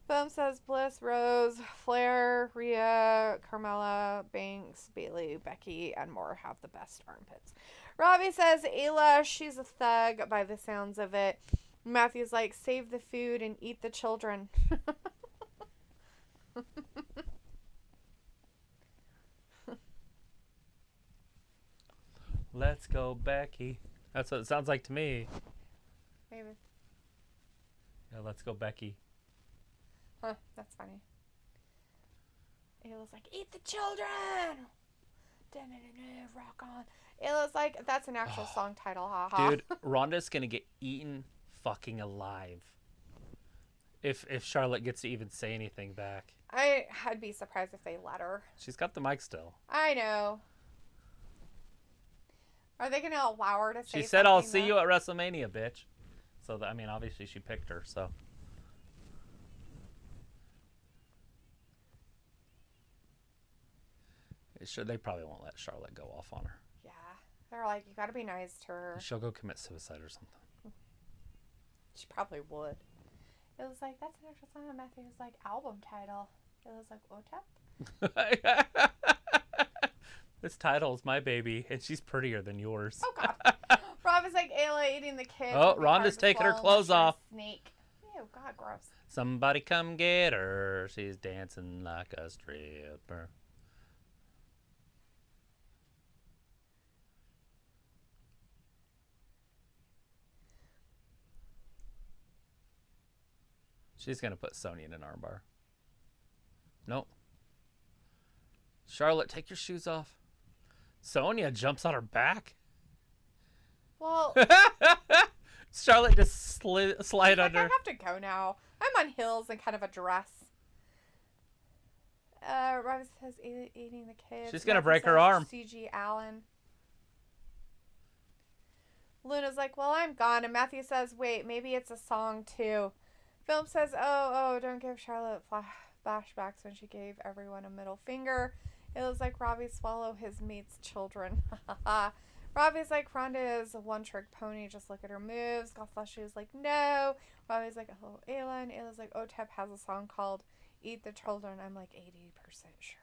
Boom says Bliss, Rose, Flair, Rhea, Carmella, Banks, Bayley, Becky, and more have the best armpits. Robbie says Ayla, she's a thug by the sounds of it. Matthew's like, save the food and eat the children. Let's go, Becky. That's what it sounds like to me. Maybe. Yeah, let's go, Becky. Huh, that's funny. Ayla's like, eat the children! Rock on. Ayla's like, that's an actual song title, haha. Dude, Ronda's gonna get eaten fucking alive. If Charlotte gets to even say anything back. I'd be surprised if they let her. She's got the mic still. I know. Are they gonna allow her to say She said, I'll something see that- you at WrestleMania, bitch. So, I mean, obviously she picked her, so. Sure, they probably won't let Charlotte go off on her. Yeah. They're like, you gotta be nice to her. She'll go commit suicide or something. She probably would. It was like, that's an actual song. And Matthew was like, album title. It was like, Otep? This title's my baby, and she's prettier than yours. Oh, God. Rob is like, Ayla eating the kid. Oh, It'll be Rhonda's hard to taking her swallow clothes unless you're a off. Snake. Ew, God, gross. Somebody come get her. She's dancing like a stripper. She's going to put Sonya in an armbar. Nope. Charlotte, take your shoes off. Sonya jumps on her back. Well, Charlotte just slide under. I have to go now. I'm on heels and kind of a dress. Robbie says eating the kids. She's gonna break her arm. CG Allen. Luna's like, well, I'm gone. And Matthew says, wait, maybe it's a song too. Philip says, oh, don't give Charlotte flashbacks when she gave everyone a middle finger. It was like Robbie swallow his mate's children. Robbie's like, Ronda is a one-trick pony. Just look at her moves. Gothfleshy's like, no. Robbie's like, oh, Ayla. And Ayla's like, Otep has a song called Eat the Children. I'm like 80% sure.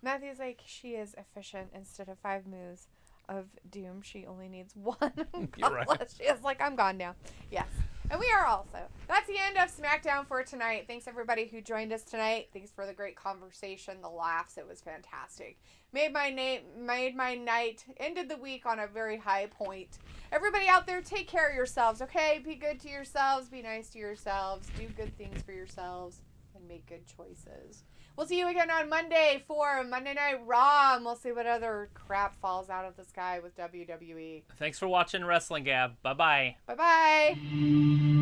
Matthew's like, she is efficient. Instead of 5 moves of doom, she only needs 1. You're right. She is like, I'm gone now. Yes. And we are also. That's the end of SmackDown for tonight. Thanks everybody who joined us tonight. Thanks for the great conversation, the laughs. It was fantastic. Made my night, ended the week on a very high point. Everybody out there, take care of yourselves, okay? Be good to yourselves. Be nice to yourselves. Do good things for yourselves. And make good choices. We'll see you again on Monday for Monday Night Raw. And we'll see what other crap falls out of the sky with WWE. Thanks for watching Wrestling Gab. Bye-bye. Bye-bye.